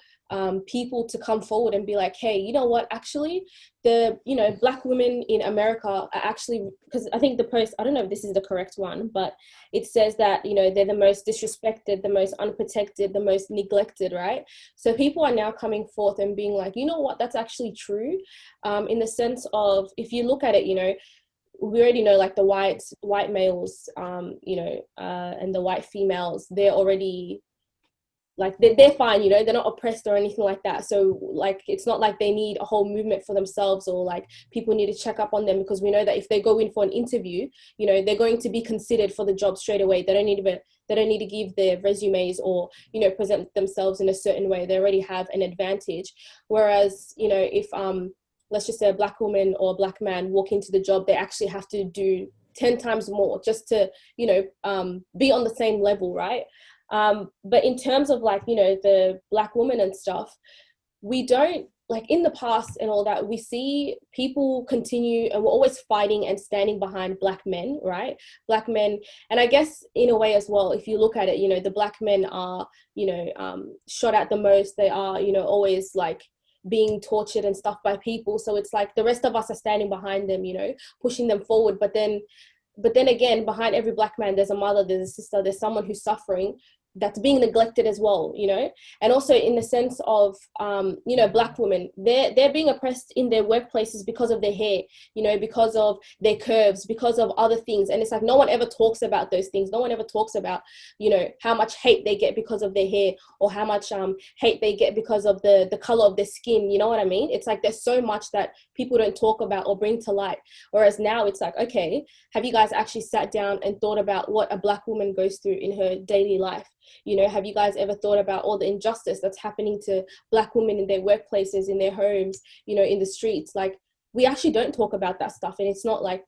people to come forward and be like, hey, you know what, actually the Black women in America are actually, because I think the post, I don't know if this is the correct one, but it says that they're the most disrespected, the most unprotected, the most neglected, right? So people are now coming forth and being like, you know what, that's actually true, in the sense of, if you look at it, we already know like the white males and the white females, they're already like they're fine, they're not oppressed or anything like that. So like it's not like they need a whole movement for themselves, or like people need to check up on them, because we know that if they go in for an interview, they're going to be considered for the job straight away. They don't need to give their resumes or present themselves in a certain way. They already have an advantage. Whereas if let's just say a Black woman or a Black man walk into the job, they actually have to do 10 times more just to be on the same level, right? But in terms of like, the Black woman and stuff, we don't, like in the past and all that, we see people continue and we're always fighting and standing behind Black men, right? Black men. And I guess in a way as well, if you look at it, the Black men are, shot at the most. They are, always like being tortured and stuff by people. So it's like the rest of us are standing behind them, pushing them forward. But then again, behind every Black man, there's a mother, there's a sister, there's someone who's suffering, that's being neglected as well, and also in the sense of, Black women, they're being oppressed in their workplaces because of their hair, because of their curves, because of other things. And it's like, no one ever talks about those things. No one ever talks about, how much hate they get because of their hair, or how much hate they get because of the color of their skin. You know what I mean? It's like, there's so much that people don't talk about or bring to light. Whereas now it's like, okay, have you guys actually sat down and thought about what a Black woman goes through in her daily life? Have you guys ever thought about all the injustice that's happening to Black women in their workplaces, in their homes, in the streets? Like, we actually don't talk about that stuff, and it's not like,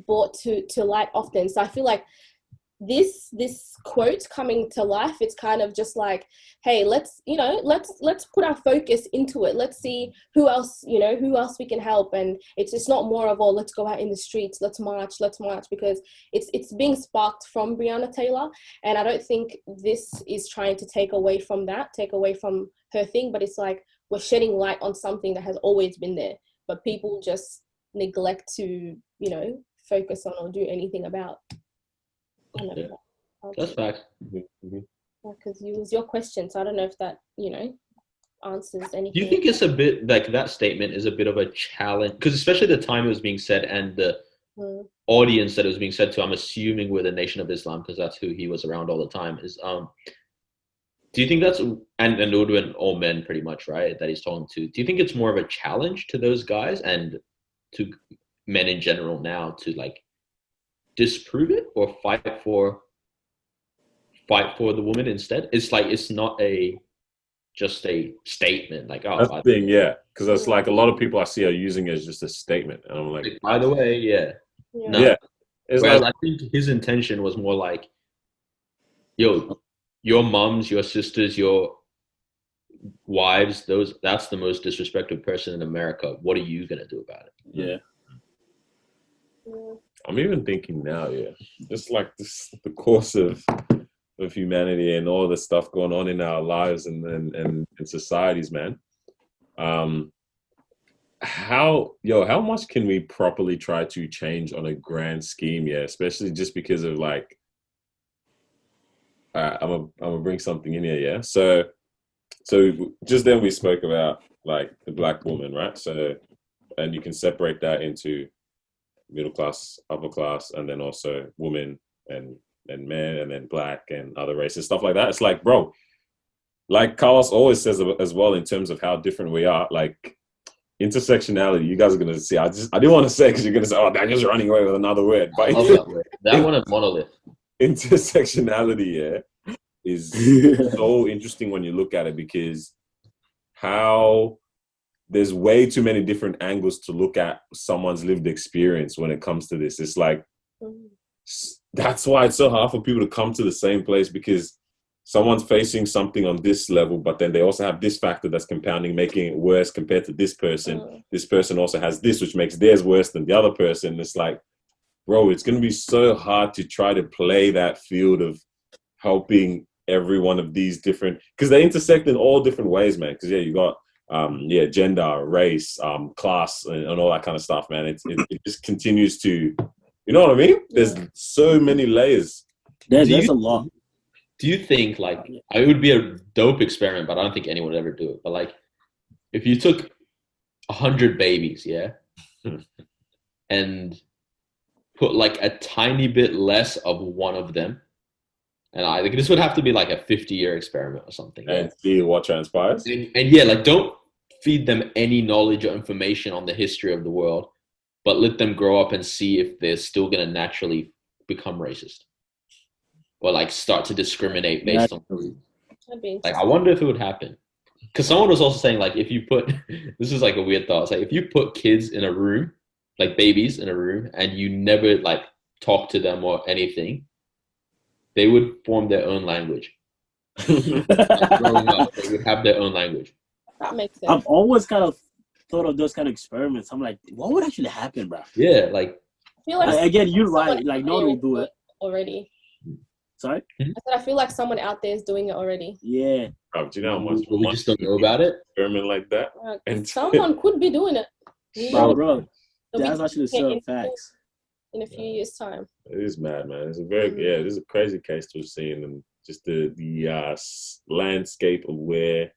brought to light often. So I feel like this quote coming to life, it's kind of just like, hey, let's put our focus into it. Let's see who else we can help. And it's just not more of, oh, let's go out in the streets, let's march, because it's being sparked from Breonna Taylor. And I don't think this is trying to take away from her thing, but it's like, we're shedding light on something that has always been there, but people just neglect to, focus on or do anything about. Yeah. That's facts. Because it was your question, so I don't know if that answers anything. Do you think it's a bit like that statement is a bit of a challenge? Because especially the time it was being said and the audience that it was being said to, I'm assuming with the Nation of Islam, because that's who he was around all the time. Is do you think that's, and it would have been all men pretty much, right, that he's talking to? Do you think it's more of a challenge to those guys and to men in general now to like disprove it or fight for the woman instead? It's like, it's not just a statement like, oh, that's the thing, yeah, because it's like a lot of people I see are using it as just a statement, and I'm like, by the way, yeah. No. Yeah, it's whereas like, I think his intention was more like, yo, your mums, your sisters, your wives, that's the most disrespected person in America. What are you gonna do about it? Yeah. I'm even thinking now, just like the course of humanity and all the stuff going on in our lives and societies, man. How much can we properly try to change on a grand scheme? Yeah, especially just because of like, I'm gonna bring something in here. Yeah, so just then we spoke about like the Black woman, right? So, and you can separate that into middle class, upper class, and then also women and men, and then Black and other races, stuff like that. It's like, bro, like Carlos always says as well, in terms of how different we are, like intersectionality. You guys are gonna see. I didn't want to say because you're gonna say, "Oh, Daniel's running away with another word." But I love that word. That one is monolith. Intersectionality, yeah, is so interesting when you look at it, because how there's way too many different angles to look at someone's lived experience when it comes to this. It's like, that's why it's so hard for people to come to the same place, because someone's facing something on this level, but then they also have this factor that's compounding, making it worse compared to this person. This person also has this, which makes theirs worse than the other person. It's like, bro, it's going to be so hard to try to play that field of helping every one of these different, because they intersect in all different ways, man. Because, yeah, you got, gender, race, class, and all that kind of stuff, man. It just continues to, you know what I mean? There's so many layers. There's a lot. Do you think, like, it would be a dope experiment, but I don't think anyone would ever do it. But, like, if you took 100 babies, yeah, and put, like, a tiny bit less of one of them, and I think this would have to be, like, a 50-year experiment or something. And see what transpires. And yeah, like, don't feed them any knowledge or information on the history of the world, but let them grow up and see if they're still going to naturally become racist. Or like start to discriminate based on like, I wonder if it would happen. Because someone was also saying, like, if you put this is like a weird thought. It's like, if you put kids in a room, like babies in a room, and you never like talk to them or anything, they would form their own language. Growing up, they would have their own language. That makes sense. I've always kind of thought of those kind of experiments. I'm like, what would actually happen, bro? Yeah, like, I feel like again, you're right. Like, no one will do it already. Sorry? I said I feel like someone out there is doing it already. Yeah. Bro, do you know how much we just don't know about it? experiment like that? And someone could be doing it. Bro, that's actually so facts. In a few years' time. It is mad, man. It's a very it is a crazy case to have seen, and just the landscape of where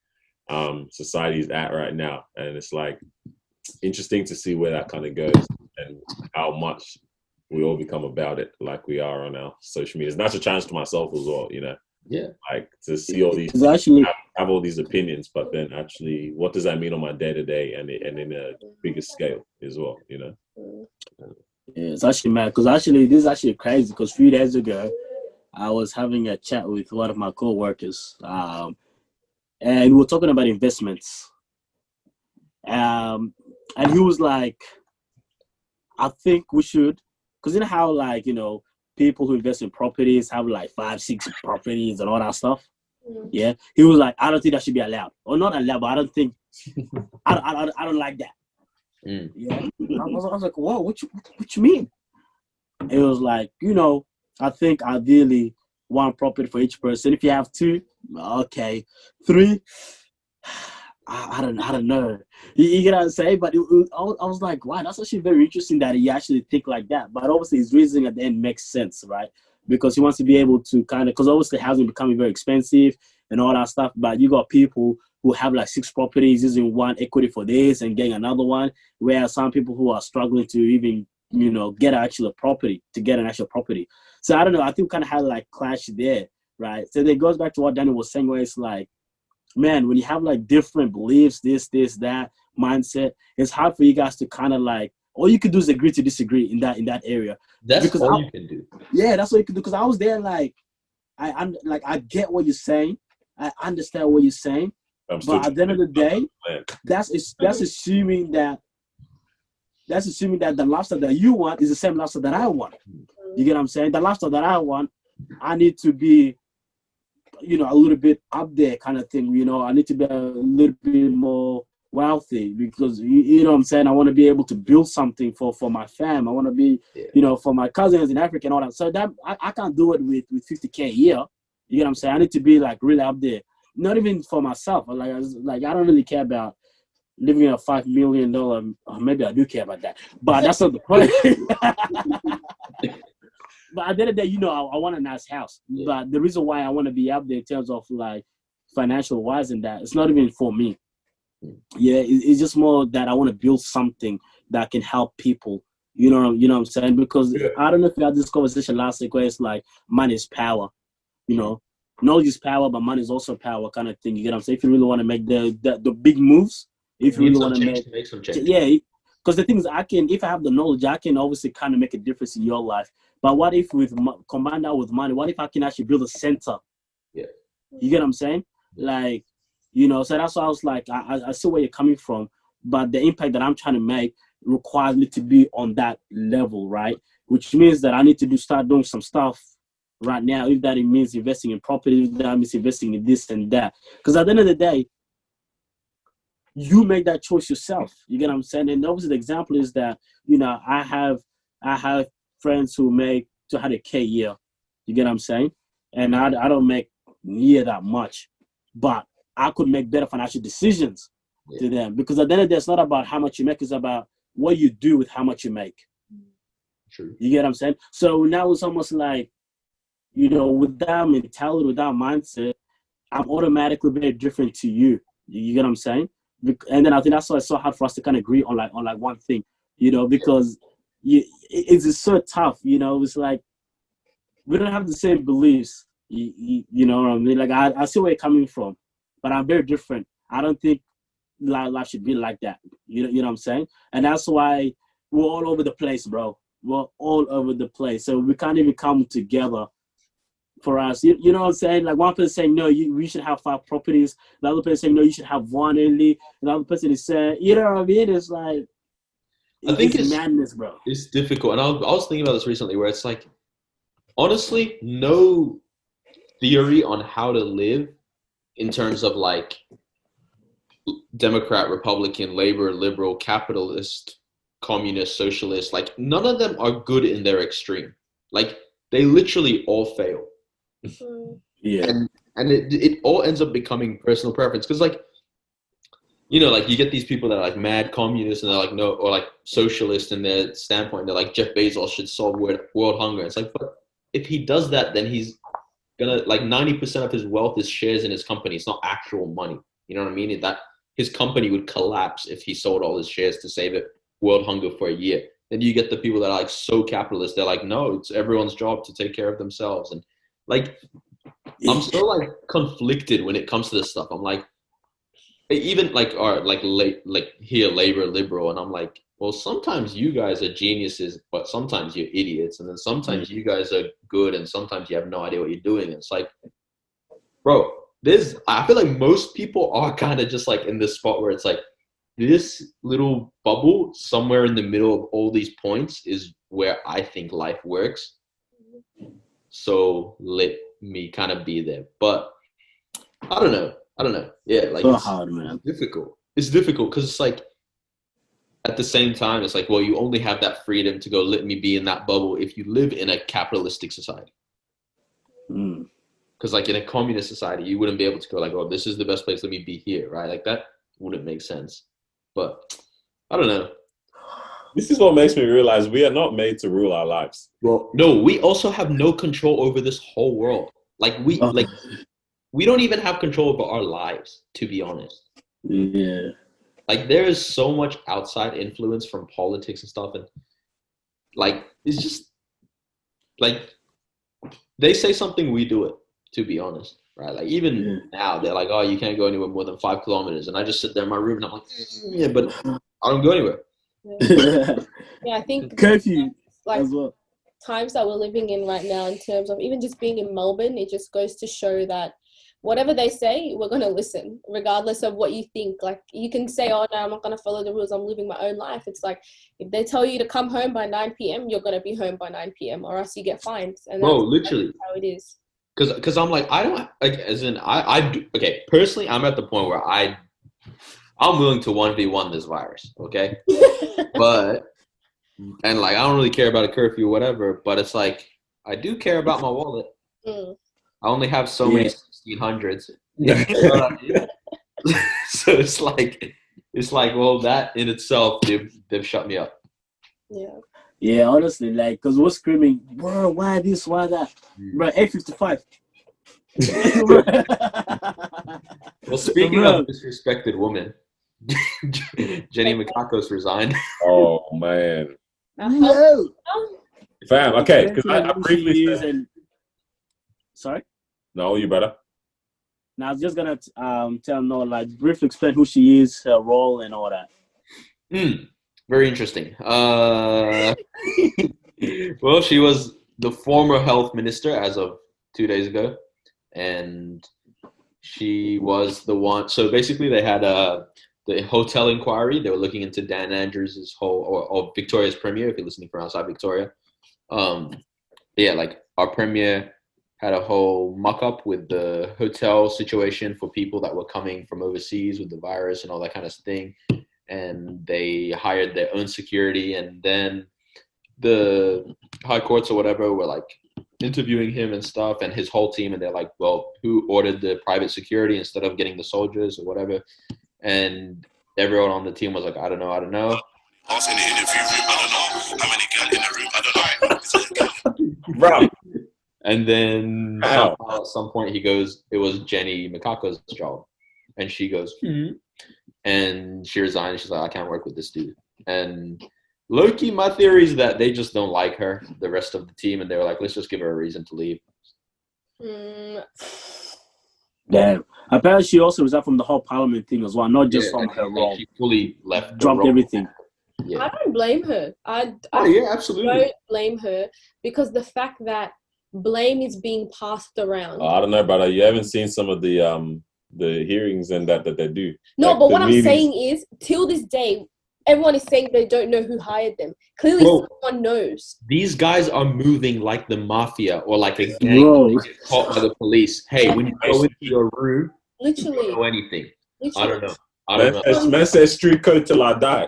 society is at right now, and it's like interesting to see where that kind of goes and how much we all become about it, like we are on our social media. And that's a challenge to myself as well, you know. Yeah, like to see all these actually have all these opinions, but then actually, what does that mean on my day to day and in a bigger scale as well, you know? Yeah, it's actually mad because actually this is actually crazy because a few days ago I was having a chat with one of my co-workers, and we were talking about investments, and he was like, I think we should, because you know how, like, you know, people who invest in properties have like 5-6 properties and all that stuff. Yeah, he was like, I don't think that should be allowed, or not allowed, but I don't think I don't like that. Yeah, I was like, whoa, what you mean? It was like, you know, I think ideally one property for each person. If you have 2, okay, 3, I don't know. You get what I'm saying? But I was like, wow, that's actually very interesting that he actually think like that. But obviously his reasoning at the end makes sense, right? Because he wants to be able to kind of, because obviously housing becoming very expensive and all that stuff. But you got people who have like 6 properties using one equity for this and getting another one, whereas some people who are struggling to even, you know, get an actual property, to get an actual property. So I don't know, I think we kind of had like clash there, right? So it goes back to what Danny was saying, where it's like, man, when you have like different beliefs, this, that mindset, it's hard for you guys to kind of like, all you can do is agree to disagree in that area. That's because all you can do. Yeah, that's what you can do. Because I was there, like, I get what you're saying, I understand what you're saying, but at the end of the day, that's assuming that the lifestyle that you want is the same lifestyle that I want. You get what I'm saying? The lifestyle that I want, I need to be, you know, a little bit up there kind of thing. You know, I need to be a little bit more wealthy because, you know what I'm saying? I want to be able to build something for my fam. I want to be, you know, for my cousins in Africa and all that. So that I can't do it with $50K a year. You get what I'm saying? I need to be like really up there. Not even for myself. Like I don't really care about living in a $5 million. Or maybe I do care about that, but that's not the point. But at the end of the day, you know, I want a nice house. Yeah. But the reason why I want to be up there in terms of like financial wise and that, it's not even for me. Yeah, it's just more that I want to build something that can help people. You know what I'm saying? Because I don't know if we had this conversation last week where it's like money is power. You know, knowledge is power, but money is also power, kind of thing. You get what I'm saying? If you really want to make the big moves, if you really want to make some change. yeah. Because the thing is, if I have the knowledge, I can obviously kind of make a difference in your life. But what if combine that with money? What if I can actually build a center? Yeah. You get what I'm saying? Like, you know, so that's why I was like, I see where you're coming from, but the impact that I'm trying to make requires me to be on that level, right? Which means that I need to start doing some stuff right now. If that it means investing in property, if that means investing in this and that. Because at the end of the day, you make that choice yourself. You get what I'm saying? And obviously the example is that, you know, I have friends who make 200K a year. You get what I'm saying? And I don't make near that much, but I could make better financial decisions to them, because at the end of the day, it's not about how much you make, it's about what you do with how much you make. True. You get what I'm saying? So now it's almost like, you know, with that mentality, with that mindset, I'm automatically very different to you. You get what I'm saying? And then I think that's why it's so hard for us to kind of agree on one thing, you know, because it's so tough, you know. It's like we don't have the same beliefs. You know what I mean? Like I see where you're coming from, but I'm very different. I don't think life should be like that. You know what I'm saying? And that's why we're all over the place, bro. We're all over the place. So we can't even come together for us. You know what I'm saying? Like one person saying, no, we should have 5 properties. The other person saying, no, you should have 1 only. The other person is saying, you know what I mean? It's like, I think it's madness, bro. It's difficult. And I was thinking about this recently, where it's like, honestly, no theory on how to live in terms of like Democrat, Republican, Labor, Liberal, Capitalist, Communist, Socialist, like none of them are good in their extreme. Like they literally all fail. Yeah. And it all ends up becoming personal preference. Because like, you know, like you get these people that are like mad communists and they're like, no, or like socialist in their standpoint. They're like, Jeff Bezos should solve world hunger. It's like, but if he does that, then he's gonna, like 90% of his wealth is shares in his company. It's not actual money. You know what I mean? That his company would collapse if he sold all his shares to save it world hunger for a year. Then you get the people that are like so capitalist. They're like, no, it's everyone's job to take care of themselves. And like, I'm so like conflicted when it comes to this stuff. I'm like, even like, here, Labor, Liberal, and I'm like, well, sometimes you guys are geniuses, but sometimes you're idiots, and then sometimes you guys are good, and sometimes you have no idea what you're doing. And it's like, bro, I feel like most people are kind of just like in this spot where it's like, this little bubble somewhere in the middle of all these points is where I think life works. So let me kind of be there. But I don't know. Yeah, like so hard, man. Difficult. It's difficult because it's like at the same time, it's like, well, you only have that freedom to go, let me be in that bubble if you live in a capitalistic society. Because like in a communist society, you wouldn't be able to go like, oh, this is the best place, let me be here, right? Like that wouldn't make sense. But I don't know. This is what makes me realize we are not made to rule our lives. Well, no, we also have no control over this whole world. Like we don't even have control over our lives, to be honest. Yeah. Like there is so much outside influence from politics and stuff, and like it's just like they say something, we do it, to be honest. Right? Like even now they're like, oh, you can't go anywhere more than 5 kilometers. And I just sit there in my room and I'm like, yeah, but I don't go anywhere. Yeah, I think curfew like as well. Times that we're living in right now, in terms of even just being in Melbourne, it just goes to show that whatever they say, we're going to listen, regardless of what you think. Like, you can say, oh, no, I'm not going to follow the rules. I'm living my own life. It's like, if they tell you to come home by 9 p.m., you're going to be home by 9 p.m. or else you get fined. And bro, literally. that's how it is. Because I'm like, I don't, like, as in, I do, okay, personally, I'm at the point where I'm willing to 1v1 this virus, okay? But, and like, I don't really care about a curfew or whatever, but it's like, I do care about my wallet. I only have so many 1600s. You know what I mean? So it's like, well, that in itself, they've shut me up. Yeah. Yeah, honestly, like, because we're screaming, bro, why this, why that? Bro, 8:55. Well, speaking of disrespected women, Jenny Makakos resigned. Oh, man. No. Fam, okay, because I briefly said... Sorry? No, you better. Now I was just gonna tell Noah, like, briefly explain who she is, her role, and all that. Very interesting. Well, she was the former health minister as of 2 days ago, and she was the one. So basically, they had the hotel inquiry. They were looking into Dan Andrews' or Victoria's premier, if you're listening from outside Victoria. Yeah, like our premier had a whole muck-up with the hotel situation for people that were coming from overseas with the virus and all that kind of thing. And they hired their own security. And then the high courts or whatever were like interviewing him and stuff and his whole team. And they're like, well, who ordered the private security instead of getting the soldiers or whatever? And everyone on the team was like, I don't know. In the interview room, I don't know how many girls in the room. I don't know. Bro. And then somehow, at some point he goes, it was Jenny Makako's job. And she goes, and she resigned. She's like, I can't work with this dude. And low-key, my theory is that they just don't like her, the rest of the team. And they were like, let's just give her a reason to leave. Damn. Apparently she also resigned from the whole parliament thing as well, not just from her role. She fully left. Dropped everything. Yeah. I don't blame her. I absolutely don't blame her because the fact that blame is being passed around. I don't know, brother. You haven't seen some of the hearings and that they do. No, like but what meetings. I'm saying is, till this day, everyone is saying they don't know who hired them. Clearly, someone knows. These guys are moving like the mafia or like a gang caught by the police. Hey, when you go into your room, literally, you don't know anything. Literally. I don't know. Man says street code till I die.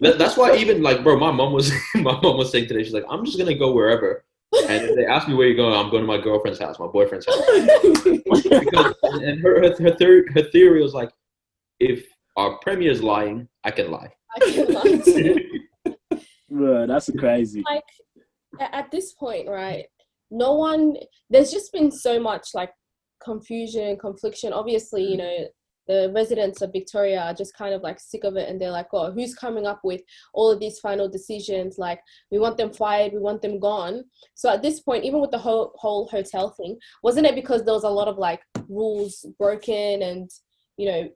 That's why even like, bro, my mom was saying today, she's like, I'm just gonna go wherever. And if they ask me where you're going, I'm going to my girlfriend's house, my boyfriend's house. And her theory was like, if our premier is lying, I can lie. I can lie too. Bro, that's crazy. Like at this point, right? There's just been so much like confusion, confliction. Obviously, you know, the residents of Victoria are just kind of like sick of it, and they're like, oh, who's coming up with all of these final decisions? Like, we want them fired, we want them gone. So at this point, even with the whole hotel thing, wasn't it because there was a lot of like rules broken, and you know,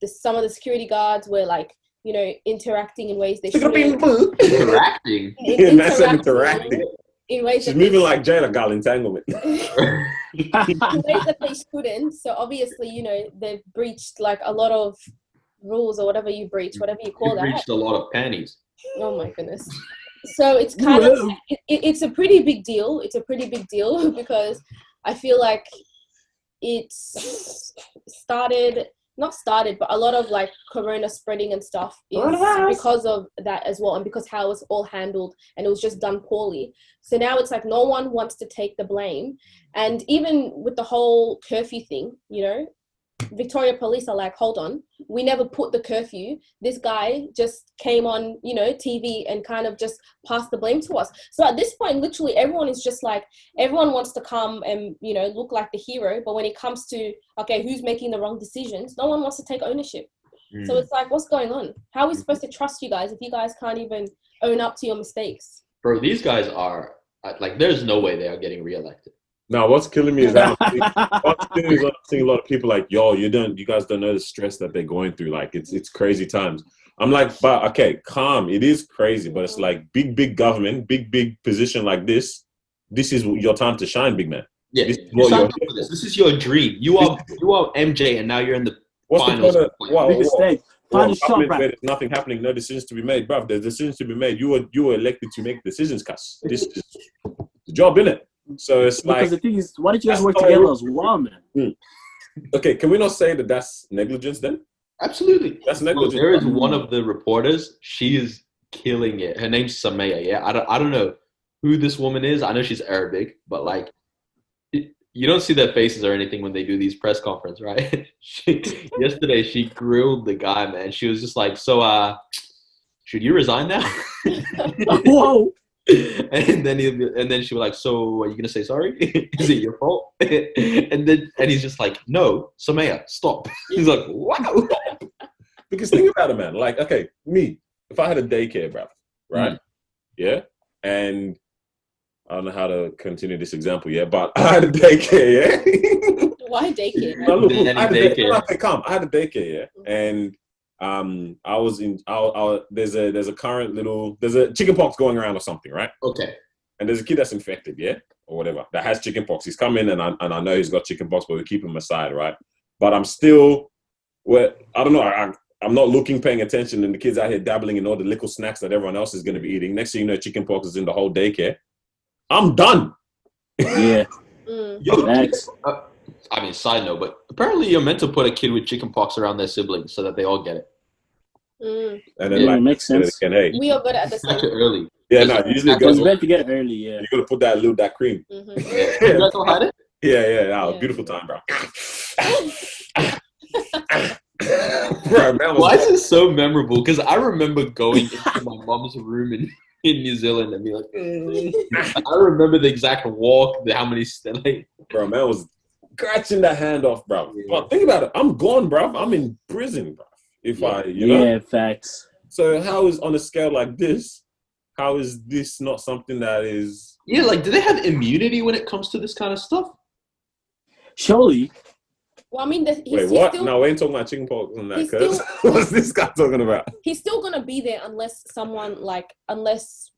some of the security guards were like, you know, interacting in ways they shouldn't. Interacting. Interacting. In ways she's moving like Jada got entanglement. In ways that they shouldn't. So obviously, you know, they've breached like a lot of rules or whatever you breach, whatever you call that. Breached a lot of panties. Oh my goodness. So it's kind of it's a pretty big deal. It's a pretty big deal because I feel like it's not started, but a lot of like corona spreading and stuff is because of that as well, and because how it was all handled and it was just done poorly. So now it's like no one wants to take the blame. And even with the whole curfew thing, you know, Victoria Police are like, hold on, we never put the curfew. This guy just came on, you know, TV and kind of just passed the blame to us. So at this point, literally everyone is just like, everyone wants to come and, you know, look like the hero. But when it comes to, okay, who's making the wrong decisions, no one wants to take ownership. So it's like, what's going on? How are we supposed to trust you guys if you guys can't even own up to your mistakes? Bro, these guys are, like, there's no way they are getting reelected. No, what's killing me is I'm seeing a lot of people like, yo, you guys don't know the stress that they're going through. Like, it's crazy times. I'm like, but okay, calm. It is crazy, but it's like big government, big position like this. This is your time to shine, big man. Yeah, this is your dream. You are MJ, and now you're in the finals. There's nothing happening, no decisions to be made, bruv. There's decisions to be made. You were elected to make decisions, cuz. This is the job, innit? So it's because the thing is, why did you guys work together as well, man? Okay, can we not say that that's negligence then? Absolutely, that's negligence. Well, there is one of the reporters. She is killing it. Her name's Samaya. Yeah, I don't know who this woman is. I know she's Arabic, but like, you don't see their faces or anything when they do these press conferences, right? Yesterday, she grilled the guy, man. She was just like, so, should you resign now? Whoa. And then she was like, so are you gonna say sorry? Is it your fault? and he's just like, no, Samaya, stop. He's like, wow. Because think about it, man. Like, okay, me, if I had a daycare, bro, right? Yeah, and I don't know how to continue this example yet, but I had a daycare, yeah. Why daycare? No, look, I had a Daycare. daycare. I had a daycare, yeah, and I was in. There's a current little. There's a chicken pox going around or something, right? Okay. And there's a kid that's infected, yeah, or whatever, that has chicken pox. He's come in, and I know he's got chicken pox, but we keep him aside, right? But I'm still, I don't know. I'm not looking, paying attention, and the kids out here dabbling in all the little snacks that everyone else is going to be eating. Next thing you know, chicken pox is in the whole daycare. I'm done. Yeah. Yo, Thanks. I mean, side note, but apparently you're meant to put a kid with chicken pox around their siblings so that they all get it. And then, Yeah, it makes sense. Again, hey, We all got it at the Catch same it early. yeah, no, usually it It's goes. better to get early, yeah. You gotta put that cream. Mm-hmm. You guys all had it? Yeah. Yeah. Beautiful time, bro. Bro, man was Why is it so memorable? Because I remember going into my mom's room in New Zealand and be like, I remember the exact walk, how many like, bro, man was scratching that hand off, bro. But think about it. I'm gone, bro. I'm in prison, bro. If I, you know. Yeah, facts. So how is, on a scale like this, how is this not something that is? yeah, like, do they have immunity when it comes to this kind of stuff? Surely. Well, I mean, Wait, what? No, we ain't talking about chicken pox on that. Cause what's this guy talking about? He's still gonna be there unless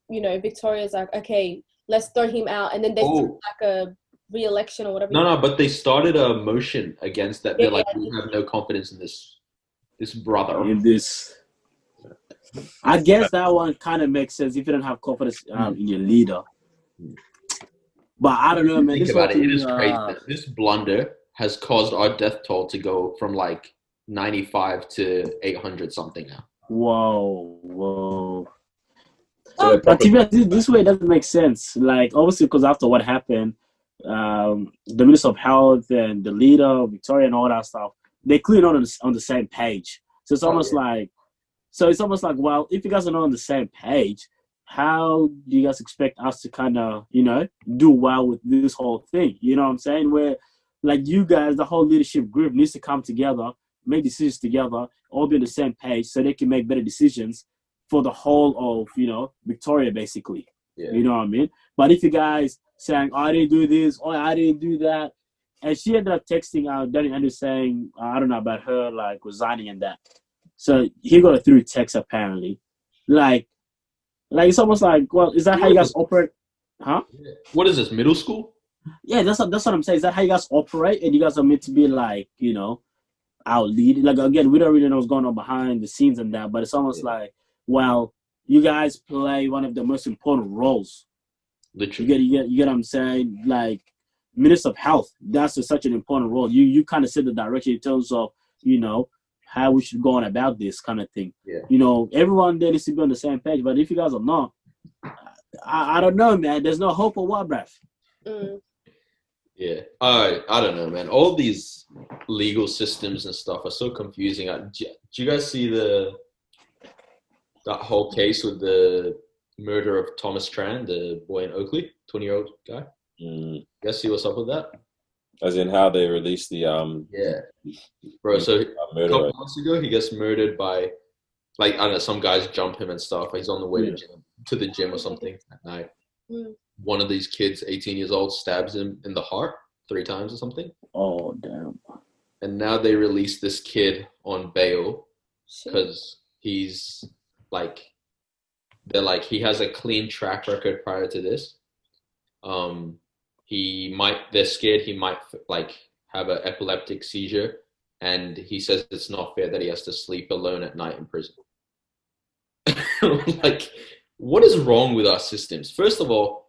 Victoria's like, okay, let's throw him out, and then there's like a re-election or whatever. No, but they started a motion against that. They're like, we have no confidence in this brother. In this. I guess that one kind of makes sense if you don't have confidence in your leader. But I don't know, man. Think about it. It is crazy. This blunder has caused our death toll to go from like 95 to 800 something now. Whoa. But to be honest, this way doesn't make sense. Like, obviously, because after what happened, the Minister of Health and the leader, Victoria, and all that stuff, they're clearly not on the same page. So it's almost like, well, if you guys are not on the same page, how do you guys expect us to kind of, do well with this whole thing? You know what I'm saying? Where, like, you guys, the whole leadership group needs to come together, make decisions together, all be on the same page so they can make better decisions for the whole of, Victoria, basically. Yeah. You know what I mean? But if you guys saying, I didn't do this, or I didn't do that, and she ended up texting Danny Andrews saying, I don't know about her, like, resigning and that. So he got it through text, apparently. Like it's almost like, well, is that how you guys operate? Huh? What is this, middle school? Yeah, that's what I'm saying. Is that how you guys operate? And you guys are meant to be like, our lead. Like, again, we don't really know what's going on behind the scenes and that, but it's almost like, well, you guys play one of the most important roles. Literally. You get what I'm saying? Like, Minister of Health, that's such an important role. You kind of set the direction in terms of, how we should go on about this kind of thing. Yeah. Everyone there needs to be on the same page. But if you guys are not, I don't know, man. There's no hope for what, bruv? Yeah. I don't know, man. All these legal systems and stuff are so confusing. Do you guys see that whole case with the murder of Thomas Tran, the boy in Oakley, 20-year-old guy? You guys see what's up with that? As in how they released the yeah, bro. So a couple months ago, he gets murdered by, like, I don't know, some guys jump him and stuff. He's on the way to the gym or something at night. One of these kids, 18 years old, stabs him in the heart 3 times or something. Oh, damn. And now they released this kid on bail because he's like, they're like, he has a clean track record prior to this. They're scared he might like have an epileptic seizure, and he says it's not fair that he has to sleep alone at night in prison. Like, what is wrong with our systems? First of all,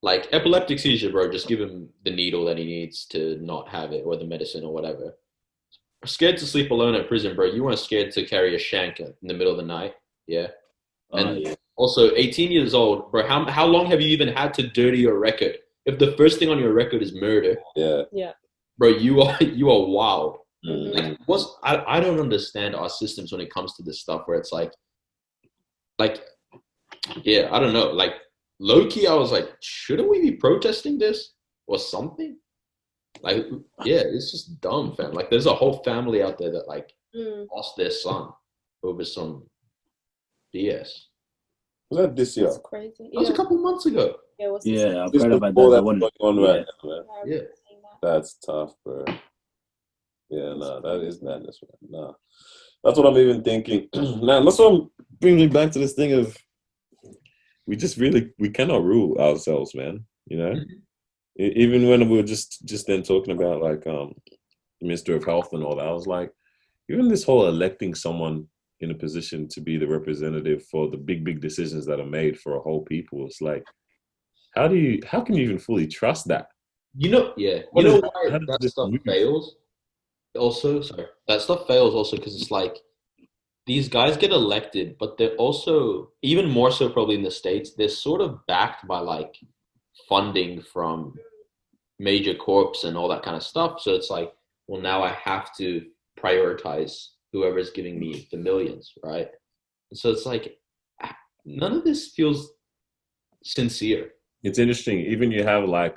like, epileptic seizure, bro, just give him the needle that he needs to not have it, or the medicine or whatever. Scared to sleep alone at prison, bro. You weren't scared to carry a shank in the middle of the night, yeah? And also, 18 years old, bro, how long have you even had to dirty your record? If the first thing on your record is murder, bro, you are wild. Like, I don't understand our systems when it comes to this stuff, where it's like, yeah, I don't know. Like, low key, I was like, shouldn't we be protesting this or something? Like, yeah, it's just dumb, fam. Like, there's a whole family out there that like lost their son over some BS. Was that this year? That's crazy. That was a couple months ago. Yeah, what's Yeah, I've Just heard about before that. that's The one, going on right now, man. Yeah. That's tough, bro. Yeah, nah, that is madness, man. Nah. That's what I'm even thinking. Now, that's what brings me back to this thing of we cannot rule ourselves, man. You know? Even when we were just then talking about like Minister of Health and all that, I was like, even this whole electing someone in a position to be the representative for the big decisions that are made for a whole people, it's like, how can you even fully trust that? You know, yeah. You know why that stuff fails? Also, sorry, that stuff fails also because it's like these guys get elected, but they're also even more so probably in the States, they're sort of backed by like funding from major corps and all that kind of stuff. So it's like, well, now I have to prioritize whoever's giving me the millions, right? And so it's like none of this feels sincere. It's interesting. Even you have like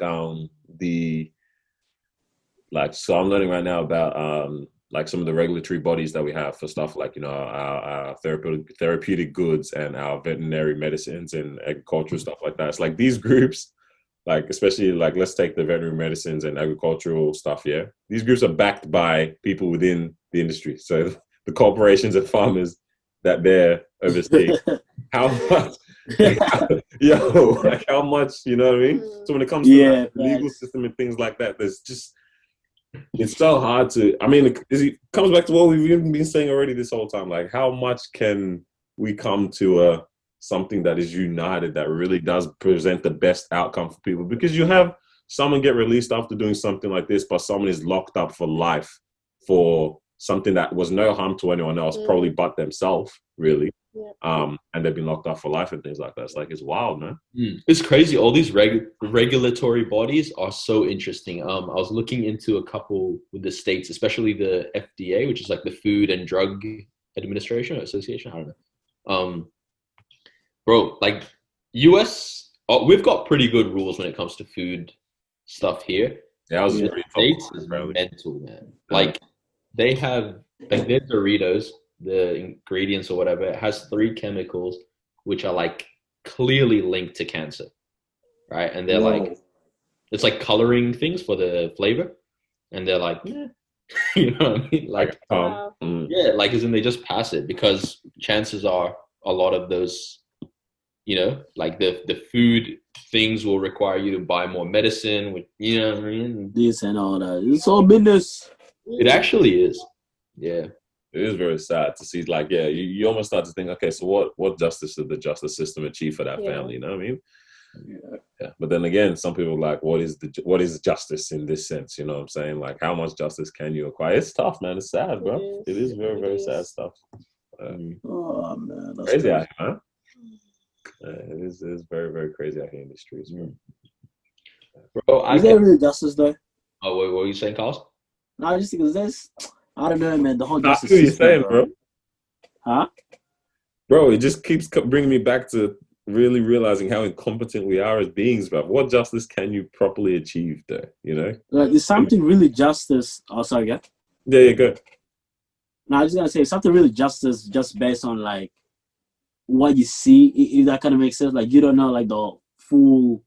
so I'm learning right now about like some of the regulatory bodies that we have for stuff like, you know, our therapeutic goods and our veterinary medicines and agricultural stuff like that. It's like these groups, like especially like let's take the veterinary medicines and agricultural stuff. Yeah, these groups are backed by people within the industry. So the corporations and farmers that they're overseeing. How much? Like how much? You know what I mean? So when it comes to like, the legal system and things like that, it's so hard to. I mean, it comes back to what we've even been saying already this whole time. Like, how much can we come to something that is united that really does present the best outcome for people? Because you have someone get released after doing something like this, but someone is locked up for life for something that was no harm to anyone else, probably but themselves, really. Yeah. And they've been locked up for life and things like that. It's like, it's wild, man. It's crazy. All these regulatory bodies are so interesting. I was looking into a couple with the states, especially the FDA, which is like the Food and Drug Administration or Association. I don't know. Bro, like US, we've got pretty good rules when it comes to food stuff here. Yeah, I was the States is mental, man. Like they have like their Doritos, the ingredients or whatever, it has 3 chemicals which are like clearly linked to cancer, right? And they're like, it's like coloring things for the flavor, and they're like, yeah. You know what I mean? Like, yeah, like as in they just pass it because chances are a lot of those, you know, like the food things will require you to buy more medicine, with, you know what I mean? This and all that. It's all business. It actually is. Yeah. It is very sad to see, like, yeah, you almost start to think, okay, so what justice did the justice system achieve for that family? You know what I mean? Yeah. But then again, some people are like, what is justice in this sense? You know what I'm saying? Like, how much justice can you acquire? It's tough, man. It's sad, bro. It is very, very sad stuff. Oh, man. That's crazy out here, man. It is very, very crazy out here in the streets, bro. Bro, is there really justice, though? Oh, what were you saying, Carlos? No, just because there's, I don't know, man. The whole justice system, you're saying, bro. Huh? Bro, it just keeps bringing me back to really realizing how incompetent we are as beings, bro. What justice can you properly achieve there, you know? Like, is something really justice? Oh, sorry, yeah? There you go. No, I was just going to say, something really justice just based on, like, what you see, if that kind of makes sense. Like, you don't know, like, the full...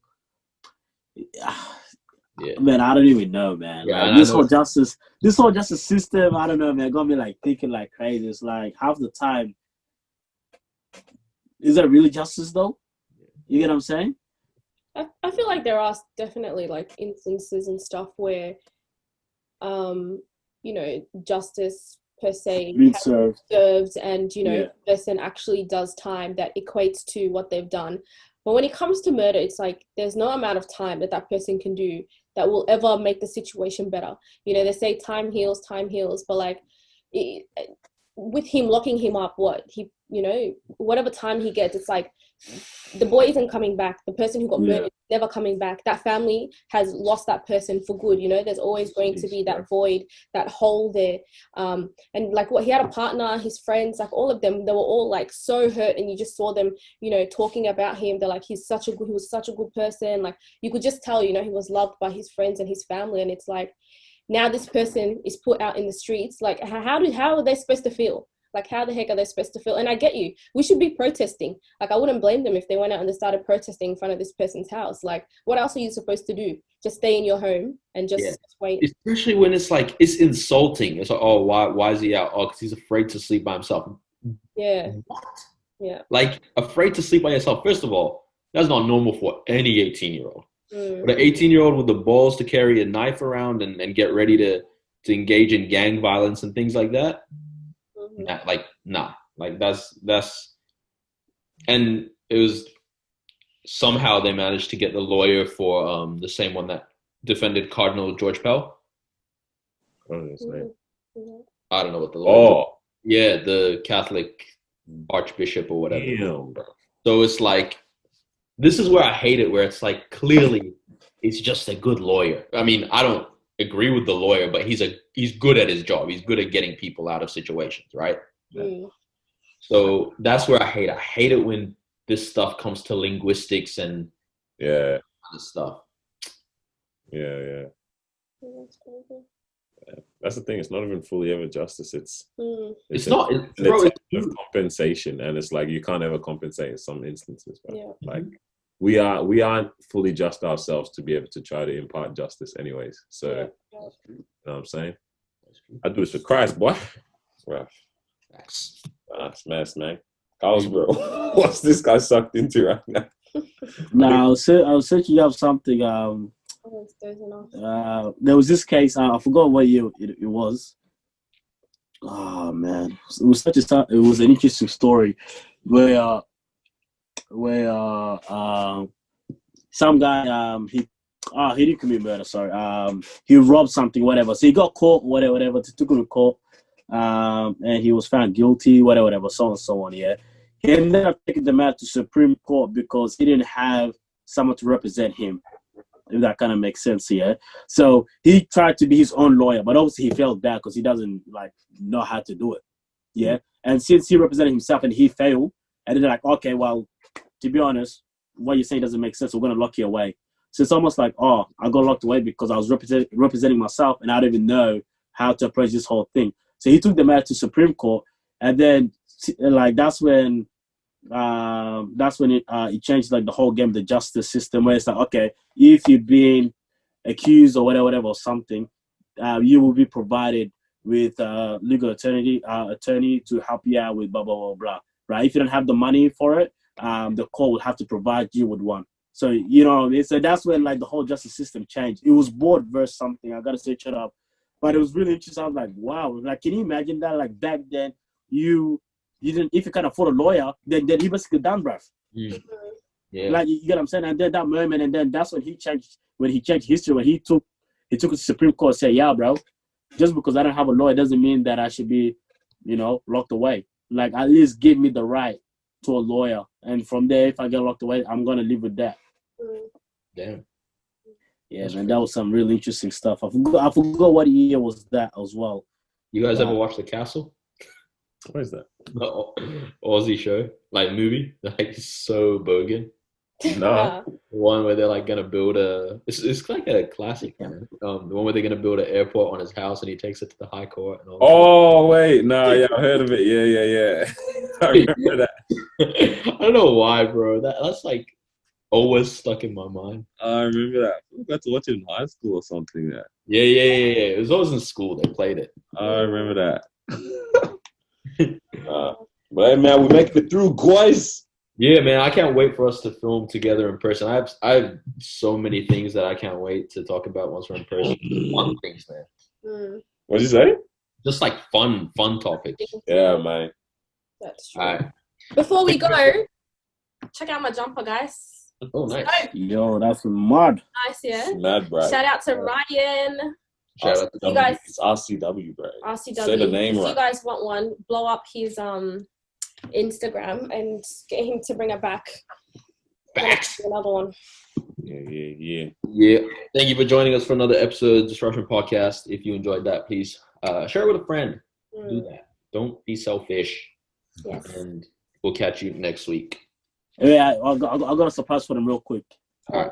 Yeah. Man, I don't even know, man. Yeah, like, this whole justice system, I don't know, man, got me like thinking like crazy. It's like half the time, is there really justice though? You get what I'm saying? I feel like there are definitely like instances and stuff where, you know, justice per se served, and you know, the person actually does time that equates to what they've done. But when it comes to murder, it's like there's no amount of time that person can do that will ever make the situation better. You know, they say time heals, but like with him locking him up, you know, whatever time he gets, it's like the boy isn't coming back. The person who got murdered is never coming back. That family has lost that person for good. You know, there's always going to be that void, that hole there. And like he had a partner, his friends, like all of them, they were all like so hurt, and you just saw them, you know, talking about him. They're like, he was such a good person. Like you could just tell, you know, he was loved by his friends and his family. And it's like, now this person is put out in the streets. Like how are they supposed to feel? Like, how the heck are they supposed to feel? And I get you. We should be protesting. Like, I wouldn't blame them if they went out and they started protesting in front of this person's house. Like, what else are you supposed to do? Just stay in your home and just wait. Especially when it's like, it's insulting. It's like, oh, why is he out? Oh, because he's afraid to sleep by himself. Yeah. What? Yeah. Like, afraid to sleep by yourself. First of all, that's not normal for any 18-year-old. But an 18-year-old with the balls to carry a knife around and get ready to engage in gang violence and things like that. Nah. Like that's, and it was somehow they managed to get the lawyer for the same one that defended Cardinal George Pell. Oh, his name. I don't know what the lawyer. Oh, yeah, the Catholic Archbishop or whatever. damn, bro. So it's like, this is where I hate it, where it's like, clearly he's just a good lawyer. I mean, I don't agree with the lawyer, but he's good at his job. He's good at getting people out of situations, right? So that's where I hate it. I hate it when this stuff comes to linguistics and Yeah. other stuff. Yeah. That's the thing. It's not even fully ever justice. It's not. It's compensation, and it's like you can't ever compensate in some instances. But like we aren't fully just ourselves to be able to try to impart justice, anyways. So you know what I'm saying? I do this for Christ, boy. Well, smash, man. Carlos, bro, what's this guy sucked into right now? Now, I was searching up something. There was this case. I forgot what year it was. Oh man, it was an interesting story where some guy he didn't commit murder. Sorry, he robbed something, whatever. So he got caught, whatever. They took him to court, and he was found guilty, whatever, so on and so on. Yeah, he ended up taking the matter to Supreme Court because he didn't have someone to represent him. If that kind of makes sense, yeah. So he tried to be his own lawyer, but obviously he felt bad because he doesn't know how to do it, yeah. And since he represented himself and he failed, and they're like, okay, well, to be honest, what you're saying doesn't make sense. We're gonna lock you away. So it's almost like, oh, I got locked away because I was representing myself, and I don't even know how to approach this whole thing. So he took the matter to Supreme Court, and then that's when it changed the whole game, the justice system, where it's like, okay, if you've been accused or whatever or something, you will be provided with legal attorney to help you out with blah blah blah blah. Right? If you don't have the money for it, the court will have to provide you with one. So so that's when the whole justice system changed. It was board versus something. I gotta search it up, but it was really interesting. I was like, wow, can you imagine that? Back then, you didn't, if you can't afford a lawyer, then you basically done, bruv. Yeah. You get what I'm saying? And then that moment, and then that's when he changed history, when he took it to Supreme Court and said, yeah, bro, just because I don't have a lawyer doesn't mean that I should be, locked away. At least give me the right to a lawyer. And from there, if I get locked away, I'm going to live with that. Damn. Yeah, that's man, crazy. That was some really interesting stuff. I forgot what year was that as well. You guys ever watch The Castle? What is that? The Aussie show, movie, so bogan. No. One where they're gonna build it's like a classic, man. The one where they're gonna build an airport on his house and he takes it to the High Court and all that. Oh wait, no, yeah, I heard of it. Yeah. I remember that. I don't know why, bro. That's always stuck in my mind. I remember that. I got to watch it in high school or something. Yeah. It was always in school. They played it. I remember that. But hey, man, we're making it through, guys. Yeah, man, I can't wait for us to film together in person. I have so many things that I can't wait to talk about once we're in person. Fun things, man. What'd you say? Just fun topics. Yeah, man. That's true. All right. Before we go, check out my jumper, guys. Oh, nice. Yo, that's mad. Nice, yeah. Mad, bro. Shout out to Ryan. Shout out to you guys. It's RCW, bro. RCW. Say the name if right. you guys want one, blow up his Instagram and get him to bring it back. Facts. Another one. Yeah. Thank you for joining us for another episode of Disruption Podcast. If you enjoyed that, please share it with a friend. Do that. Don't be selfish. Yes. And we'll catch you next week. Yeah, I got a surprise for them real quick. All right.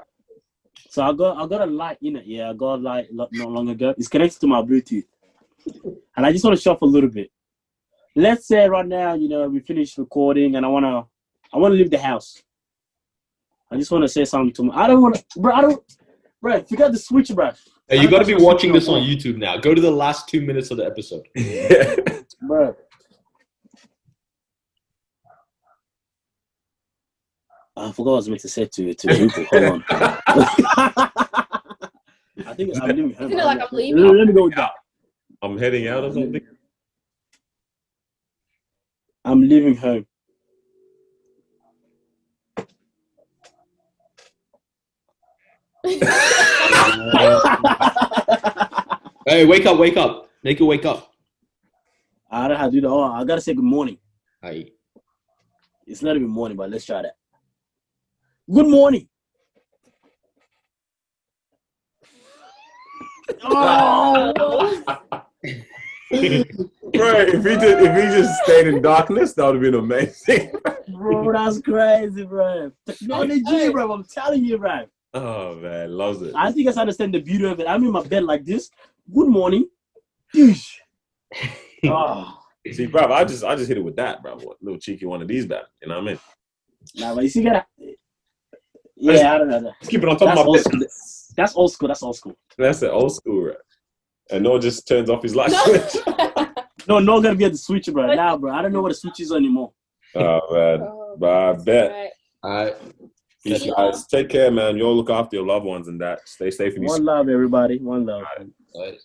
So I got a light in it. Yeah, I got a light not long ago. It's connected to my Bluetooth, and I just want to show off a little bit. let's say right now, you know, we finished recording, and I wanna leave the house. I just wanna say something to me. I don't wanna, bro. Forget the switch, bro. Hey, you got to be watching this on YouTube now. Go to the last 2 minutes of the episode. Bro. I forgot what I was meant to say to people. Hold on. I think I'm leaving home. Isn't it like I'm leaving? Let me go with that. I'm heading out or something. I'm leaving home. Hey, wake up. Make it wake up. I don't know how to do that. Oh, I gotta say good morning. Aye. It's not even morning, but let's try that. Good morning. Oh, Bro, if he just stayed in darkness, that would have been amazing. bro, that's crazy, bro. Technology, bro. I'm telling you, bro. Oh man, loves it. I think you guys understand the beauty of it. I'm in my bed like this. Good morning. Douche. Oh. See, bro, I just hit it with that, bro. What little cheeky one of these back. You know what I mean? Nah, but you see, gotta. Yeah, I don't know. Just keep it on top of my bed. That's old school. That's old school. That's the old school, right? And Noah just turns off his light switch. No gonna be at the switch, bro. Nah, bro. I don't know what the switch is anymore. Oh man, but I bet. All right. Peace, guys. Take care, man. You all look after your loved ones and that. Stay safe in these. One love, everybody. One love. All right.